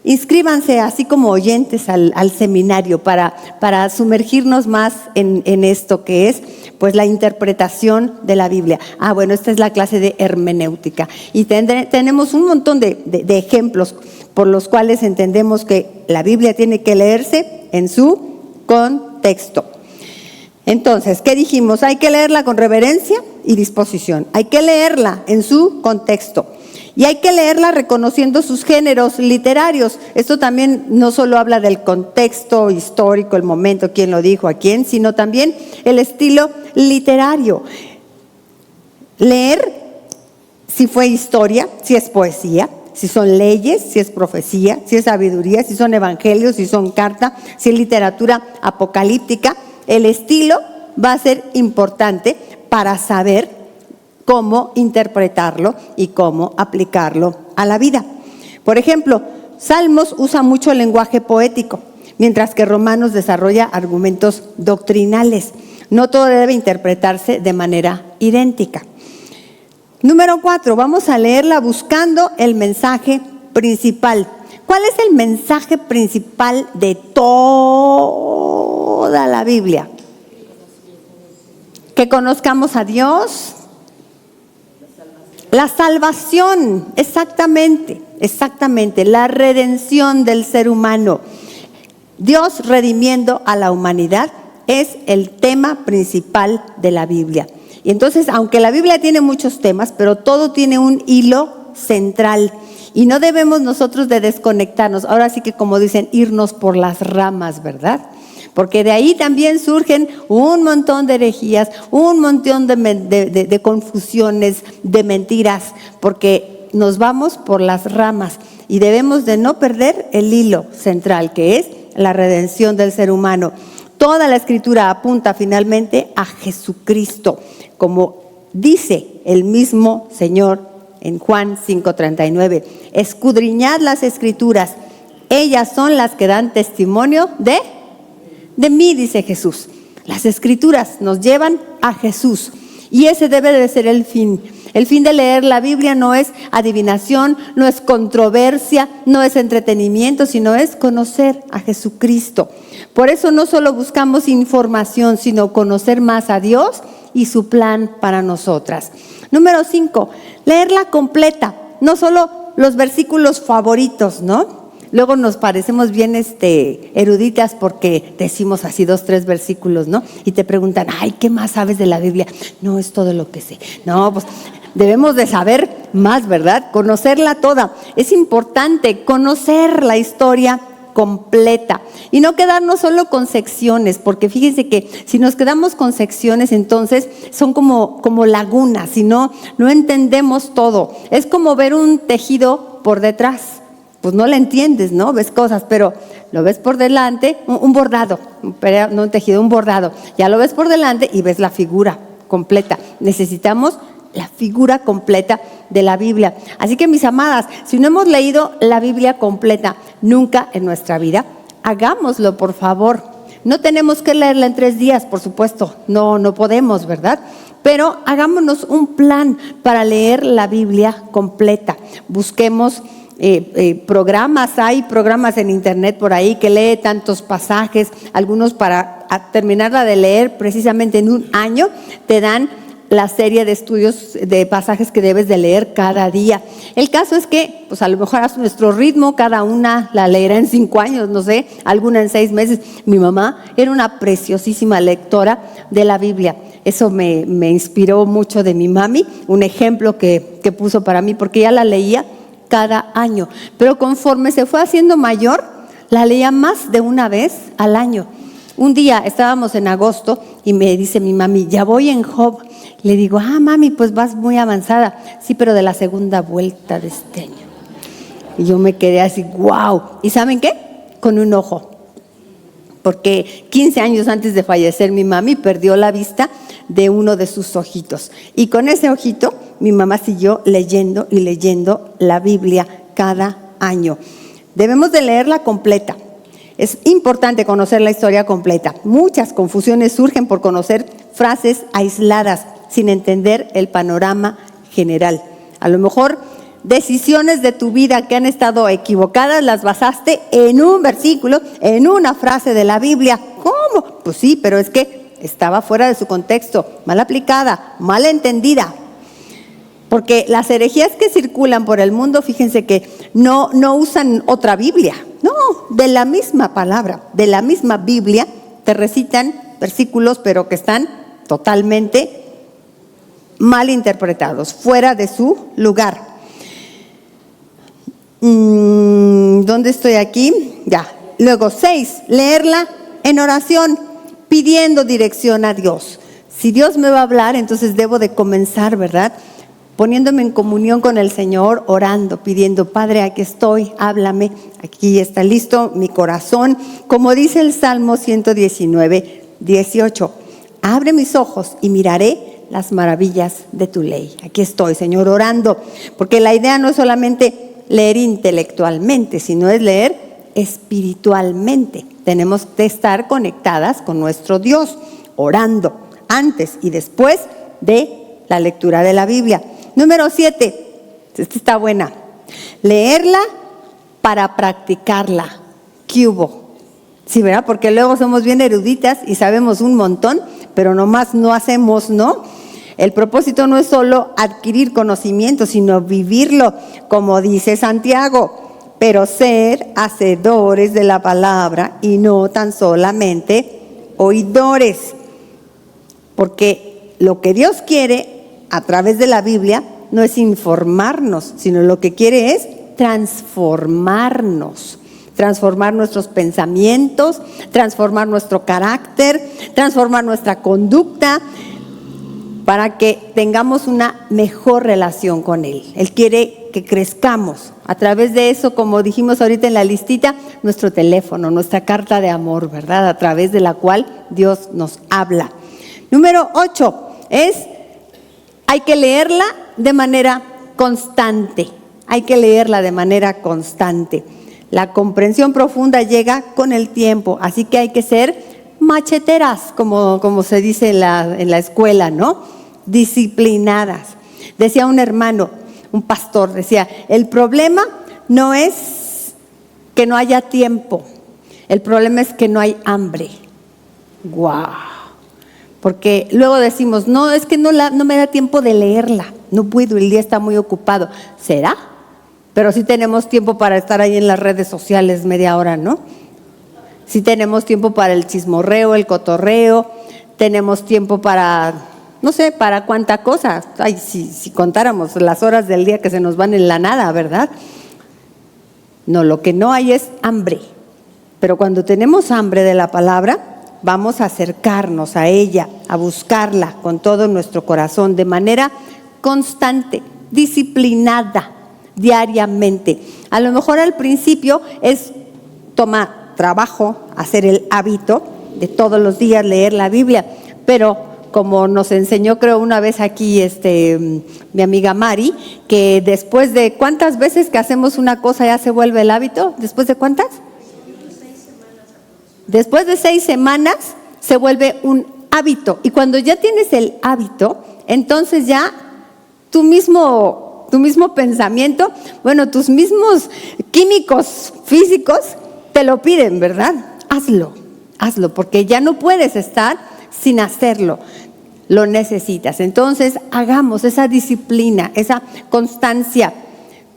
inscríbanse así como oyentes al seminario para sumergirnos más en esto que es pues la interpretación de la Biblia. Bueno, esta es la clase de hermenéutica y tenemos un montón de ejemplos por los cuales entendemos que la Biblia tiene que leerse en su contexto. Entonces, ¿qué dijimos? Hay que leerla con reverencia y disposición. Hay que leerla en su contexto. Y hay que leerla reconociendo sus géneros literarios. Esto también no solo habla del contexto histórico, el momento, quién lo dijo, a quién, sino también el estilo literario. Leer si fue historia, si es poesía, si son leyes, si es profecía, si es sabiduría, si son evangelios, si son carta, si es literatura apocalíptica. El estilo va a ser importante para saber cómo interpretarlo y cómo aplicarlo a la vida. Por ejemplo, Salmos usa mucho el lenguaje poético, mientras que Romanos desarrolla argumentos doctrinales. No todo debe interpretarse de manera idéntica. Número 4, vamos a leerla buscando el mensaje principal. ¿Cuál es el mensaje principal de toda la Biblia? Que conozcamos a Dios. La salvación, exactamente, la redención del ser humano. Dios redimiendo a la humanidad es el tema principal de la Biblia. Y entonces, aunque la Biblia tiene muchos temas, pero todo tiene un hilo central. Y no debemos nosotros de desconectarnos, ahora sí que como dicen, irnos por las ramas, ¿verdad? Porque de ahí también surgen un montón de herejías, un montón de confusiones, de mentiras, porque nos vamos por las ramas y debemos de no perder el hilo central, que es la redención del ser humano. Toda la Escritura apunta finalmente a Jesucristo, como dice el mismo Señor en Juan 5:39. Escudriñad las Escrituras, ellas son las que dan testimonio de mí, dice Jesús. Las Escrituras nos llevan a Jesús y ese debe de ser el fin. El fin de leer la Biblia no es adivinación, no es controversia, no es entretenimiento, sino es conocer a Jesucristo. Por eso no solo buscamos información, sino conocer más a Dios y su plan para nosotras. Número 5, leerla completa, no solo los versículos favoritos, ¿no? Luego nos parecemos bien eruditas porque decimos así 2, 3 versículos, ¿no? Y te preguntan, ay, ¿qué más sabes de la Biblia? No, es todo lo que sé. No, pues debemos de saber más, ¿verdad? Conocerla toda. Es importante conocer la historia completa y no quedarnos solo con secciones, porque fíjense que si nos quedamos con secciones, entonces son como lagunas, y no entendemos todo. Es como ver un tejido por detrás. Pues no le entiendes, ¿no? Ves cosas, pero lo ves por delante, un bordado, no un tejido, un bordado. Ya lo ves por delante y ves la figura completa. Necesitamos la figura completa de la Biblia. Así que, mis amadas, si no hemos leído la Biblia completa nunca en nuestra vida, hagámoslo, por favor. No tenemos que leerla en 3 días, por supuesto. No podemos, ¿verdad? Pero hagámonos un plan para leer la Biblia completa. Busquemos programas, hay programas en internet por ahí que lee tantos pasajes, algunos para terminarla de leer precisamente en un año, te dan la serie de estudios de pasajes que debes de leer cada día. El caso es que, pues a lo mejor a nuestro ritmo, cada una la leerá en 5 años, no sé, alguna en 6 meses. Mi mamá era una preciosísima lectora de la Biblia. Eso me inspiró mucho de mi mami, un ejemplo que puso para mí, porque ella la leía cada año, pero conforme se fue haciendo mayor, la leía más de una vez al año. Un día estábamos en agosto y me dice mi mami, ya voy en Job. Le digo, mami, pues vas muy avanzada. Sí, pero de la segunda vuelta de este año. Y yo me quedé así, wow. ¿Y saben qué? Con un ojo. Porque 15 años antes de fallecer mi mami perdió la vista de uno de sus ojitos. Y con ese ojito mi mamá siguió leyendo y leyendo la Biblia cada año. Debemos de leerla completa. Es importante conocer la historia completa. Muchas confusiones surgen por conocer frases aisladas sin entender el panorama general. A lo mejor decisiones de tu vida que han estado equivocadas las basaste en un versículo, en una frase de la Biblia. ¿Cómo? Pues sí, pero es que estaba fuera de su contexto, mal aplicada, mal entendida. Porque las herejías que circulan por el mundo, fíjense que no usan otra Biblia. No, de la misma palabra, de la misma Biblia, te recitan versículos, pero que están totalmente mal interpretados, fuera de su lugar. ¿Dónde estoy aquí? Ya. Luego 6, leerla en oración, pidiendo dirección a Dios. Si Dios me va a hablar, entonces debo de comenzar, ¿verdad? Poniéndome en comunión con el Señor, orando, pidiendo, Padre, aquí estoy, háblame, aquí está listo mi corazón. Como dice el Salmo 119, 18, abre mis ojos y miraré las maravillas de tu ley. Aquí estoy, Señor, orando, porque la idea no es solamente leer intelectualmente, sino es leer espiritualmente. Tenemos que estar conectadas con nuestro Dios, orando antes y después de la lectura de la Biblia. Número 7, esta está buena, leerla para practicarla. ¿Qué hubo? Sí, ¿verdad? Porque luego somos bien eruditas y sabemos un montón, pero nomás no hacemos, ¿no? El propósito no es solo adquirir conocimiento, sino vivirlo, como dice Santiago, pero ser hacedores de la palabra y no tan solamente oidores. Porque lo que Dios quiere a través de la Biblia no es informarnos, sino lo que quiere es transformarnos. Transformar nuestros pensamientos, transformar nuestro carácter, transformar nuestra conducta, para que tengamos una mejor relación con Él. Él quiere que crezcamos. A través de eso, como dijimos ahorita en la listita, nuestro teléfono, nuestra carta de amor, ¿verdad? A través de la cual Dios nos habla. Número 8 hay que leerla de manera constante. Hay que leerla de manera constante. La comprensión profunda llega con el tiempo, así que hay que ser macheteras, como se dice en la escuela, ¿no? Disciplinadas. Decía un hermano, un pastor, decía, el problema no es que no haya tiempo, el problema es que no hay hambre. ¡Guau! Porque luego decimos, no, es que no me da tiempo de leerla, no puedo, el día está muy ocupado. ¿Será? Pero sí tenemos tiempo para estar ahí en las redes sociales media hora, ¿no? Sí tenemos tiempo para el chismorreo, el cotorreo, tenemos tiempo para, no sé, para cuánta cosa. Ay, si contáramos las horas del día que se nos van en la nada, ¿verdad? No, lo que no hay es hambre. Pero cuando tenemos hambre de la palabra, vamos a acercarnos a ella, a buscarla con todo nuestro corazón, de manera constante, disciplinada, diariamente. A lo mejor al principio toma trabajo hacer el hábito de todos los días leer la Biblia, pero como nos enseñó creo una vez aquí mi amiga Mari, que después de ¿cuántas veces que hacemos una cosa ya se vuelve el hábito? ¿Después de cuántas? Después de 6 semanas se vuelve un hábito, y cuando ya tienes el hábito, entonces ya tu mismo pensamiento, bueno, tus mismos químicos físicos te lo piden, ¿verdad? Hazlo, porque ya no puedes estar sin hacerlo. Lo necesitas. Entonces, hagamos esa disciplina, esa constancia.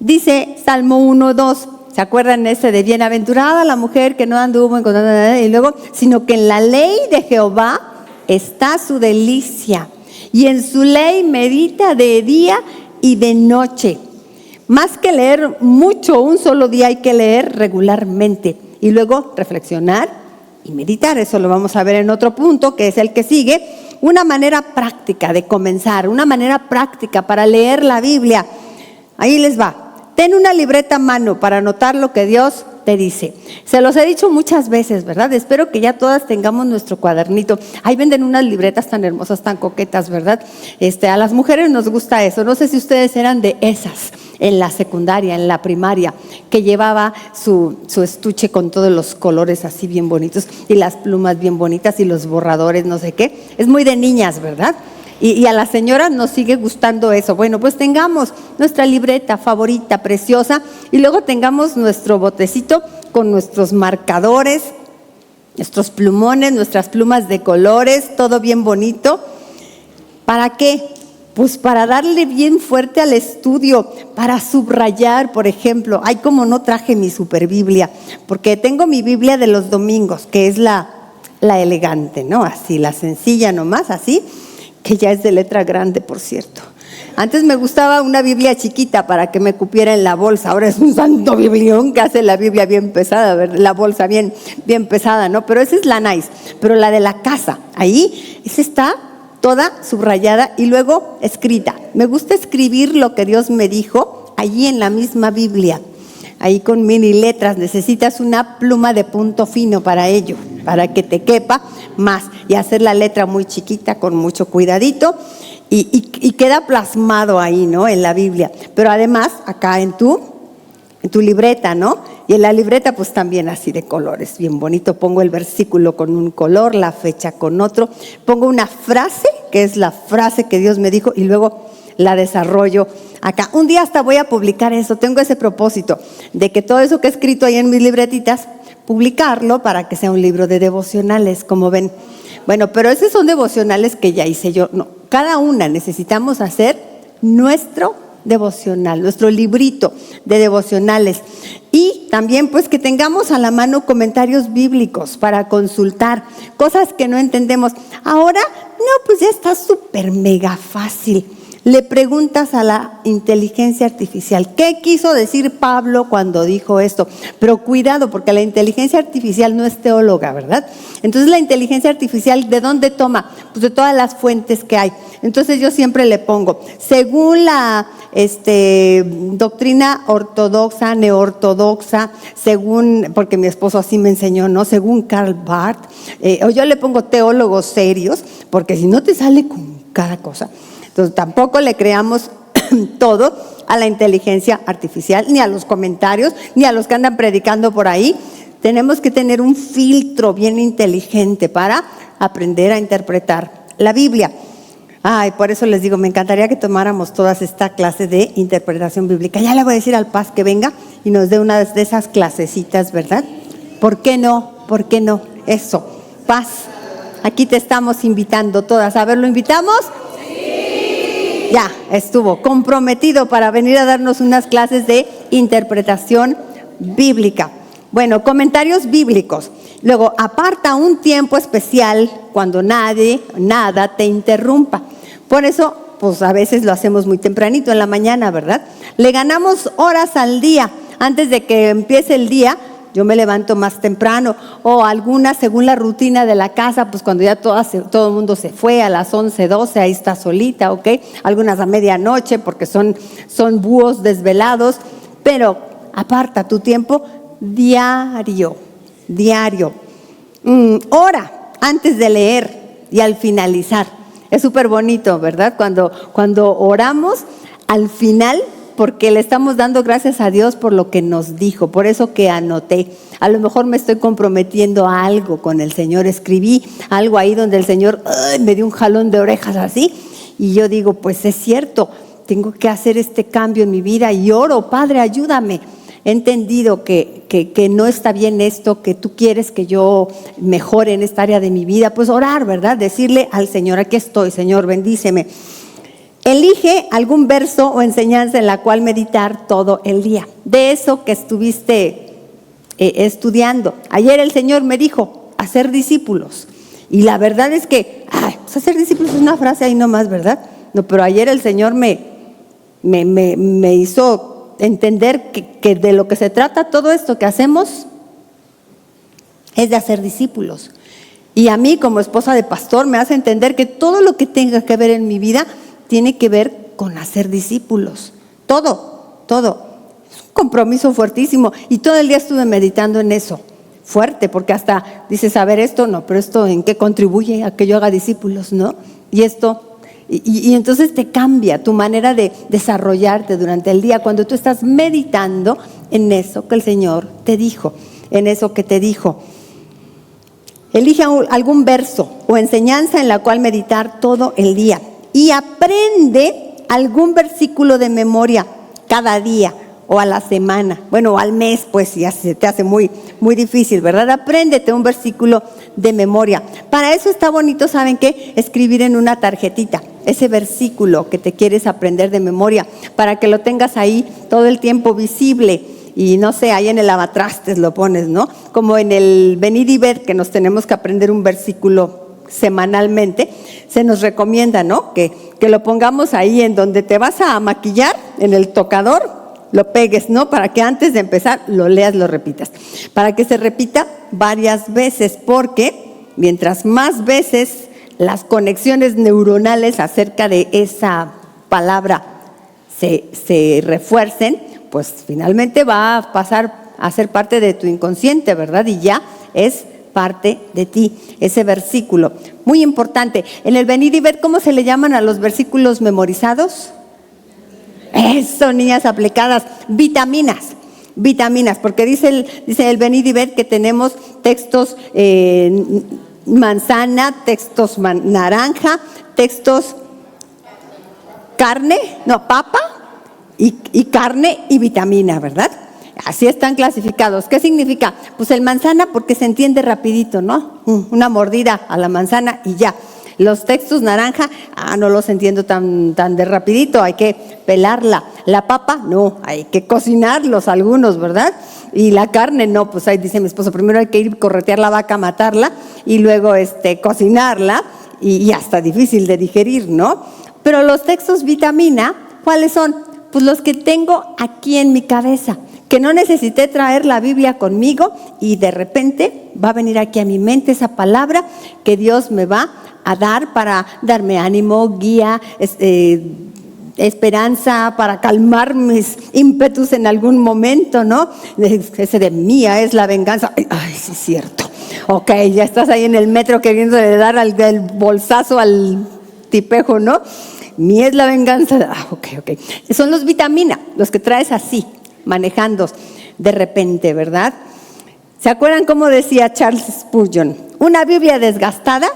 Dice Salmo 1:2, ¿se acuerdan ese de bienaventurada la mujer que no anduvo en y luego, sino que en la ley de Jehová está su delicia, y en su ley medita de día y de noche? Más que leer mucho un solo día, hay que leer regularmente y luego reflexionar y meditar. Eso lo vamos a ver en otro punto, que es el que sigue. Una manera práctica de comenzar, una manera práctica para leer la Biblia. Ahí les va. Ten una libreta a mano para anotar lo que Dios te dice. Se los he dicho muchas veces, ¿verdad? Espero que ya todas tengamos nuestro cuadernito. Ahí venden unas libretas tan hermosas, tan coquetas, ¿verdad? A las mujeres nos gusta eso. No sé si ustedes eran de esas en la secundaria, en la primaria, que llevaba su estuche con todos los colores así bien bonitos y las plumas bien bonitas y los borradores, no sé qué. Es muy de niñas, ¿verdad? Y a las señoras nos sigue gustando eso. Bueno, pues tengamos nuestra libreta favorita, preciosa, y luego tengamos nuestro botecito con nuestros marcadores, nuestros plumones, nuestras plumas de colores, todo bien bonito. ¿Para qué? Pues para darle bien fuerte al estudio, para subrayar, por ejemplo. Ay, como no traje mi super Biblia, porque tengo mi Biblia de los domingos, que es la elegante, ¿no? Así, la sencilla nomás, así, que ya es de letra grande, por cierto. Antes me gustaba una Biblia chiquita para que me cupiera en la bolsa. Ahora es un santo biblión que hace la Biblia bien pesada, ¿verdad? La bolsa bien pesada, ¿no? Pero esa es la nice. Pero la de la casa, ahí, esa está toda subrayada y luego escrita. Me gusta escribir lo que Dios me dijo allí en la misma Biblia. Ahí con mini letras. Necesitas una pluma de punto fino para ello, para que te quepa más, y hacer la letra muy chiquita con mucho cuidadito, y queda plasmado ahí, ¿no? En la Biblia. Pero además acá en tu libreta, ¿no? Y en la libreta pues también así de colores, bien bonito. Pongo el versículo con un color, la fecha con otro. Pongo una frase, que es la frase que Dios me dijo, y luego la desarrollo acá. Un día hasta voy a publicar eso. Tengo ese propósito de que todo eso que he escrito ahí en mis libretitas, publicarlo para que sea un libro de devocionales, como ven. Bueno, pero esos son devocionales que ya hice yo. No, cada una necesitamos hacer nuestro devocional, nuestro librito de devocionales. Y también pues que tengamos a la mano comentarios bíblicos para consultar cosas que no entendemos. Ahora, no, pues ya está súper mega fácil. Le preguntas a la inteligencia artificial, ¿qué quiso decir Pablo cuando dijo esto? Pero cuidado, porque la inteligencia artificial no es teóloga, ¿verdad? Entonces la inteligencia artificial, ¿de dónde toma? Pues de todas las fuentes que hay. Entonces yo siempre le pongo, según la doctrina ortodoxa, neortodoxa, según, porque mi esposo así me enseñó, ¿no? Según Karl Barth, o yo le pongo teólogos serios, porque si no te sale con cada cosa. Entonces tampoco le creamos todo a la inteligencia artificial, ni a los comentarios, ni a los que andan predicando por ahí. Tenemos que tener un filtro bien inteligente para aprender a interpretar la Biblia. Ay, por eso les digo, me encantaría que tomáramos todas esta clase de interpretación bíblica. Ya le voy a decir al Paz que venga y nos dé una de esas clasecitas, ¿verdad? ¿Por qué no? ¿Por qué no? Eso, Paz. Aquí te estamos invitando todas. A ver, ¿lo invitamos? Sí. Ya, estuvo comprometido para venir a darnos unas clases de interpretación bíblica. Bueno, comentarios bíblicos. Luego, aparta un tiempo especial cuando nada te interrumpa. Por eso, pues a veces lo hacemos muy tempranito en la mañana, ¿verdad? Le ganamos horas al día. Antes de que empiece el día, yo me levanto más temprano, o algunas según la rutina de la casa, pues cuando ya todo el mundo se fue a las 11, 12, ahí está solita, ¿ok? Algunas a medianoche porque son búhos desvelados, pero aparta tu tiempo diario. Ora antes de leer y al finalizar. Es súper bonito, ¿verdad? Cuando oramos al final, porque le estamos dando gracias a Dios por lo que nos dijo, por eso que anoté. A lo mejor me estoy comprometiendo a algo con el Señor, escribí algo ahí donde el Señor me dio un jalón de orejas así, y yo digo, pues es cierto, tengo que hacer este cambio en mi vida y oro, Padre, ayúdame. He entendido que no está bien esto, que tú quieres que yo mejore en esta área de mi vida, pues orar, ¿verdad? Decirle al Señor, aquí estoy, Señor, bendíceme. Elige algún verso o enseñanza en la cual meditar todo el día, de eso que estuviste estudiando. Ayer el Señor me dijo, hacer discípulos. Y la verdad es que, pues hacer discípulos es una frase ahí nomás, ¿verdad? No, pero ayer el Señor me hizo entender que de lo que se trata todo esto que hacemos es de hacer discípulos. Y a mí como esposa de pastor me hace entender que todo lo que tenga que ver en mi vida tiene que ver con hacer discípulos. Todo. Es un compromiso fuertísimo. Y todo el día estuve meditando en eso. Fuerte, porque hasta dices, a ver, esto no, pero esto ¿en qué contribuye a que yo haga discípulos, no? Y esto, y entonces te cambia tu manera de desarrollarte durante el día cuando tú estás meditando en eso que el Señor te dijo, en eso que te dijo. Elige algún verso o enseñanza en la cual meditar todo el día. Y aprende algún versículo de memoria cada día o a la semana, bueno, al mes, pues ya se te hace muy, muy difícil, ¿verdad? Apréndete un versículo de memoria. Para eso está bonito, ¿saben qué? Escribir en una tarjetita ese versículo que te quieres aprender de memoria, para que lo tengas ahí todo el tiempo visible. Y no sé, ahí en el lavatrastes lo pones, ¿no? Como en el venir y ver, que nos tenemos que aprender un versículo semanalmente, se nos recomienda, ¿no? Que lo pongamos ahí en donde te vas a maquillar, en el tocador, lo pegues, ¿no? Para que antes de empezar lo leas, lo repitas. Para que se repita varias veces, porque mientras más veces las conexiones neuronales acerca de esa palabra se refuercen, pues finalmente va a pasar a ser parte de tu inconsciente, ¿verdad? Y ya es parte de ti, ese versículo. Muy importante. En el venir y ver, ¿cómo se le llaman a los versículos memorizados? Eso, niñas aplicadas. Vitaminas, porque dice el venir y ver que tenemos textos manzana, textos naranja, textos papa y carne y vitamina, ¿verdad? Así están clasificados. ¿Qué significa? Pues el manzana porque se entiende rapidito, ¿no? Una mordida a la manzana y ya. Los textos naranja, no los entiendo tan de rapidito, hay que pelarla. La papa, no, hay que cocinarlos algunos, ¿verdad? Y la carne, no, pues ahí dice mi esposo, primero hay que ir corretear la vaca, matarla y luego cocinarla y hasta difícil de digerir, ¿no? Pero los textos vitamina, ¿cuáles son? Pues los que tengo aquí en mi cabeza, que no necesité traer la Biblia conmigo y de repente va a venir aquí a mi mente esa palabra que Dios me va a dar para darme ánimo, guía, esperanza, para calmar mis ímpetus en algún momento, ¿no? Ese de mía es la venganza. Ay, sí es cierto. Ok, ya estás ahí en el metro queriéndole dar el bolsazo al tipejo, ¿no? Mía es la venganza. Ok. Son los vitamina, los que traes así, manejando de repente, ¿verdad? ¿Se acuerdan cómo decía Charles Spurgeon? Una Biblia desgastada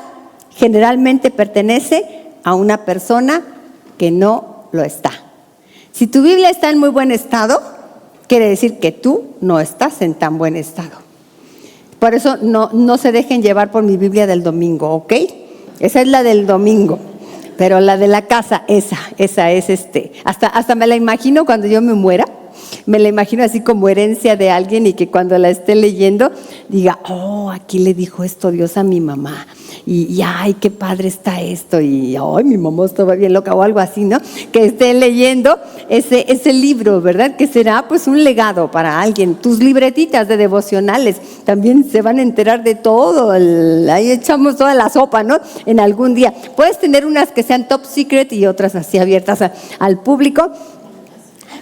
generalmente pertenece a una persona que no lo está. Si tu Biblia está en muy buen estado, quiere decir que tú no estás en tan buen estado. Por eso no se dejen llevar por mi Biblia del domingo, ¿ok? Esa es la del domingo. Pero la de la casa, esa es hasta me la imagino cuando yo me muera, me la imagino así como herencia de alguien y que cuando la esté leyendo diga, oh, aquí le dijo esto Dios a mi mamá y ay, qué padre está esto y ay, mi mamá estaba bien loca o algo así, ¿no? Que esté leyendo ese libro, ¿verdad? Que será pues un legado para alguien. Tus libretitas de devocionales también se van a enterar de todo, ahí echamos toda la sopa, ¿no? En algún día. Puedes tener unas que sean top secret y otras así abiertas al público.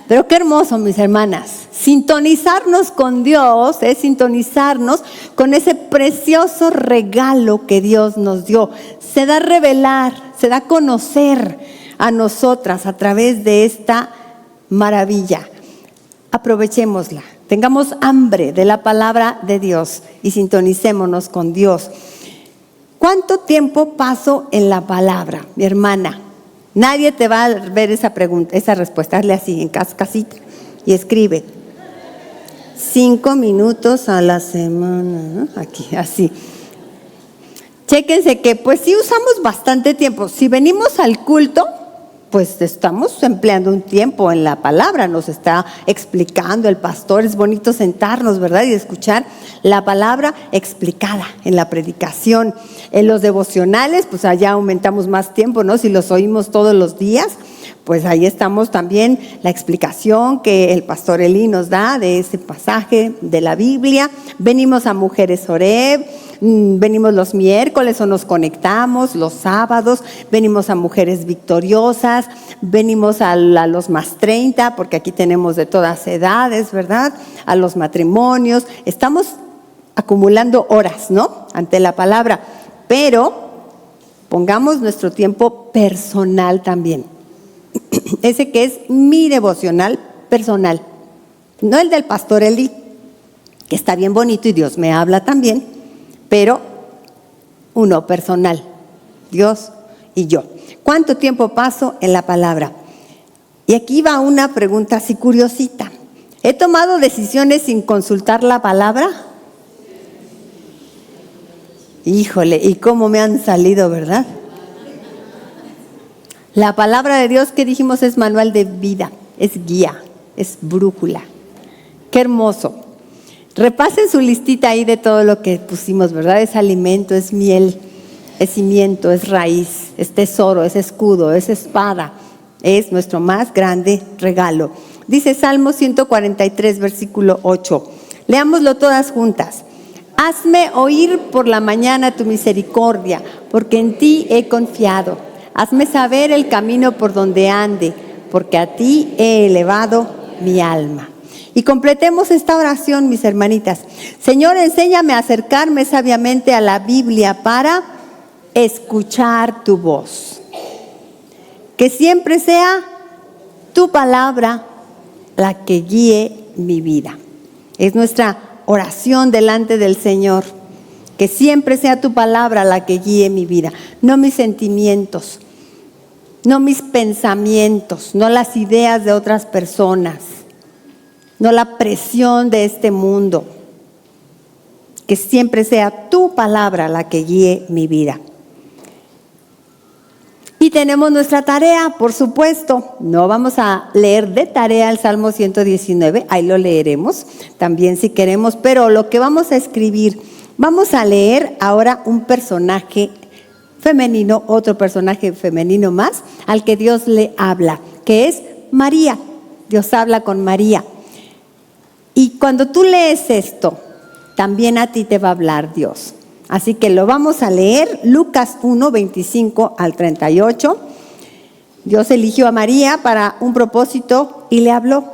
Pero qué hermoso, mis hermanas, sintonizarnos con Dios es sintonizarnos con ese precioso regalo que Dios nos dio. Se da a revelar, se da a conocer a nosotras a través de esta maravilla. Aprovechémosla, tengamos hambre de la palabra de Dios y sintonicémonos con Dios. ¿Cuánto tiempo paso en la palabra, mi hermana? Nadie te va a ver esa pregunta, esa respuesta. Hazle así en casita y escribe 5 minutos a la semana, ¿no? Aquí, así. Chéquense que pues sí usamos bastante tiempo. Si venimos al culto, pues estamos empleando un tiempo en la palabra, nos está explicando el pastor. Es bonito sentarnos, ¿verdad? Y escuchar la palabra explicada en la predicación. En los devocionales, pues allá aumentamos más tiempo, ¿no? Si los oímos todos los días, pues ahí estamos también la explicación que el pastor Eli nos da de ese pasaje de la Biblia. Venimos a Mujeres Oreb, venimos los miércoles o nos conectamos los sábados, venimos a Mujeres Victoriosas, venimos a los más 30, porque aquí tenemos de todas edades, ¿verdad? A los matrimonios, estamos acumulando horas, ¿no? Ante la palabra, pero pongamos nuestro tiempo personal también. Ese que es mi devocional personal, no el del pastor Eli, que está bien bonito y Dios me habla también, pero uno personal, Dios y yo. ¿Cuánto tiempo paso en la palabra? Y aquí va una pregunta así curiosita. ¿He tomado decisiones sin consultar la palabra? Híjole, ¿y cómo me han salido, verdad? La palabra de Dios que dijimos es manual de vida, es guía, es brújula. Qué hermoso. Repasen su listita ahí de todo lo que pusimos, ¿verdad? Es alimento, es miel, es cimiento, es raíz, es tesoro, es escudo, es espada. Es nuestro más grande regalo. Dice Salmo 143, versículo 8. Leámoslo todas juntas. Hazme oír por la mañana tu misericordia, porque en ti he confiado. Hazme saber el camino por donde ande, porque a ti he elevado mi alma. Y completemos esta oración, mis hermanitas. Señor, enséñame a acercarme sabiamente a la Biblia para escuchar tu voz. Que siempre sea tu palabra la que guíe mi vida. Es nuestra oración delante del Señor. Que siempre sea tu palabra la que guíe mi vida, no mis sentimientos, no mis pensamientos, no las ideas de otras personas, no la presión de este mundo. Que siempre sea tu palabra la que guíe mi vida. Y tenemos nuestra tarea, por supuesto. No vamos a leer de tarea el Salmo 119, ahí lo leeremos también si queremos, pero lo que vamos a escribir, vamos a leer ahora un personaje femenino, otro personaje femenino más, al que Dios le habla, que es María. Dios habla con María. Y cuando tú lees esto, también a ti te va a hablar Dios. Así que lo vamos a leer, Lucas 1, 25 al 38. Dios eligió a María para un propósito y le habló.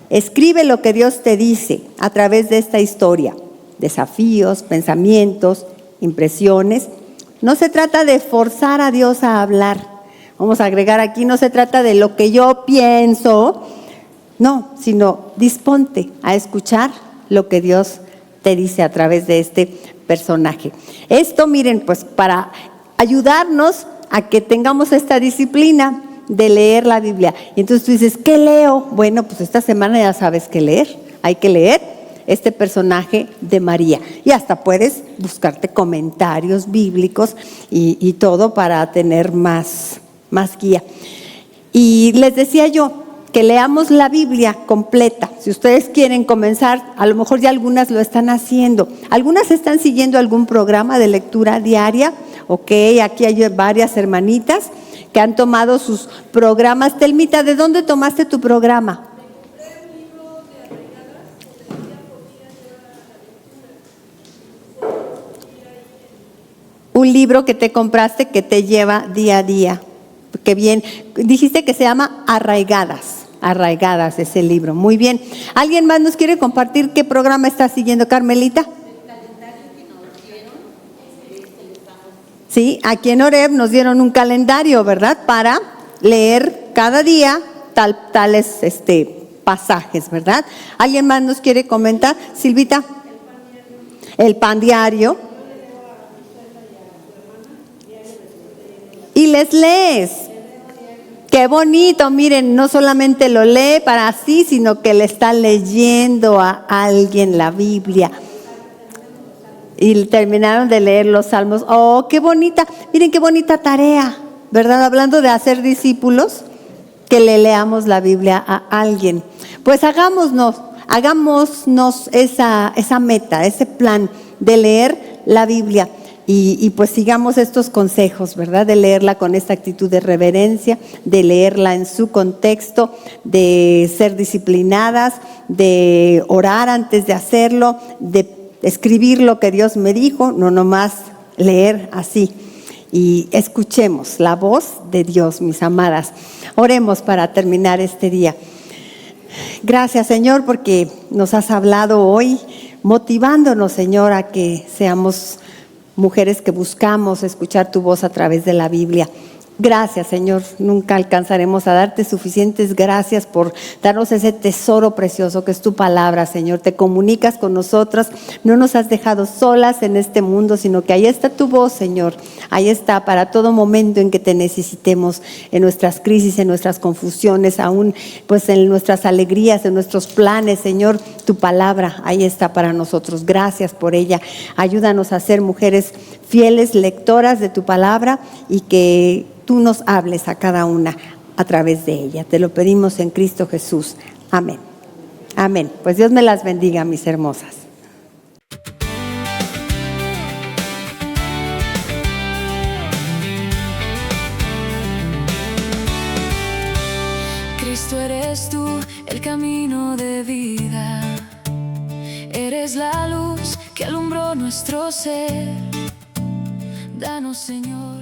Escribe lo que Dios te dice a través de esta historia. Desafíos, pensamientos, impresiones. No se trata de forzar a Dios a hablar. Vamos a agregar aquí, no se trata de lo que yo pienso, no, sino disponte a escuchar lo que Dios te dice a través de este personaje. Esto, miren, pues para ayudarnos a que tengamos esta disciplina de leer la Biblia. Y entonces tú dices, ¿qué leo? Bueno, pues esta semana ya sabes qué leer. Hay que leer este personaje de María. Y hasta puedes buscarte comentarios bíblicos y todo para tener más guía. Y les decía yo que leamos la Biblia completa. Si ustedes quieren comenzar, a lo mejor ya algunas lo están haciendo. Algunas están siguiendo algún programa de lectura diaria. Ok, aquí hay varias hermanitas que han tomado sus programas. Telmita, ¿de dónde tomaste tu programa? Un libro que te compraste que te lleva día a día. Qué bien. Dijiste que se llama Arraigadas ese libro. Muy bien. ¿Alguien más nos quiere compartir qué programa está siguiendo, Carmelita? Sí, aquí en Oreb nos dieron un calendario, ¿verdad? Para leer cada día tales pasajes, ¿verdad? ¿Alguien más nos quiere comentar? Silvita. El pan diario. Y les lees. Qué bonito, miren, no solamente lo lee para sí, sino que le está leyendo a alguien la Biblia. Y terminaron de leer los salmos. Oh, qué bonita, miren qué bonita tarea, ¿verdad? Hablando de hacer discípulos, que le leamos la Biblia a alguien. Pues hagámonos esa meta, ese plan de leer la Biblia. Y pues sigamos estos consejos, ¿verdad? De leerla con esta actitud de reverencia, de leerla en su contexto, de ser disciplinadas, de orar antes de hacerlo, de escribir lo que Dios me dijo, no nomás leer así. Y escuchemos la voz de Dios, mis amadas. Oremos para terminar este día. Gracias, Señor, porque nos has hablado hoy, motivándonos, Señor, a que seamos mujeres que buscamos escuchar tu voz a través de la Biblia. Gracias, Señor, nunca alcanzaremos a darte suficientes gracias por darnos ese tesoro precioso que es tu palabra, Señor. Te comunicas con nosotras, no nos has dejado solas en este mundo, sino que ahí está tu voz, Señor. Ahí está para todo momento en que te necesitemos, en nuestras crisis, en nuestras confusiones, aún pues en nuestras alegrías, en nuestros planes, Señor. Tu palabra ahí está para nosotros. Gracias por ella. Ayúdanos a ser mujeres fieles, lectoras de tu palabra y que tú nos hables a cada una a través de ella. Te lo pedimos en Cristo Jesús. Amén. Amén. Pues Dios me las bendiga, mis hermosas. Cristo, eres tú el camino de vida. Eres la luz que alumbró nuestro ser. Danos, Señor,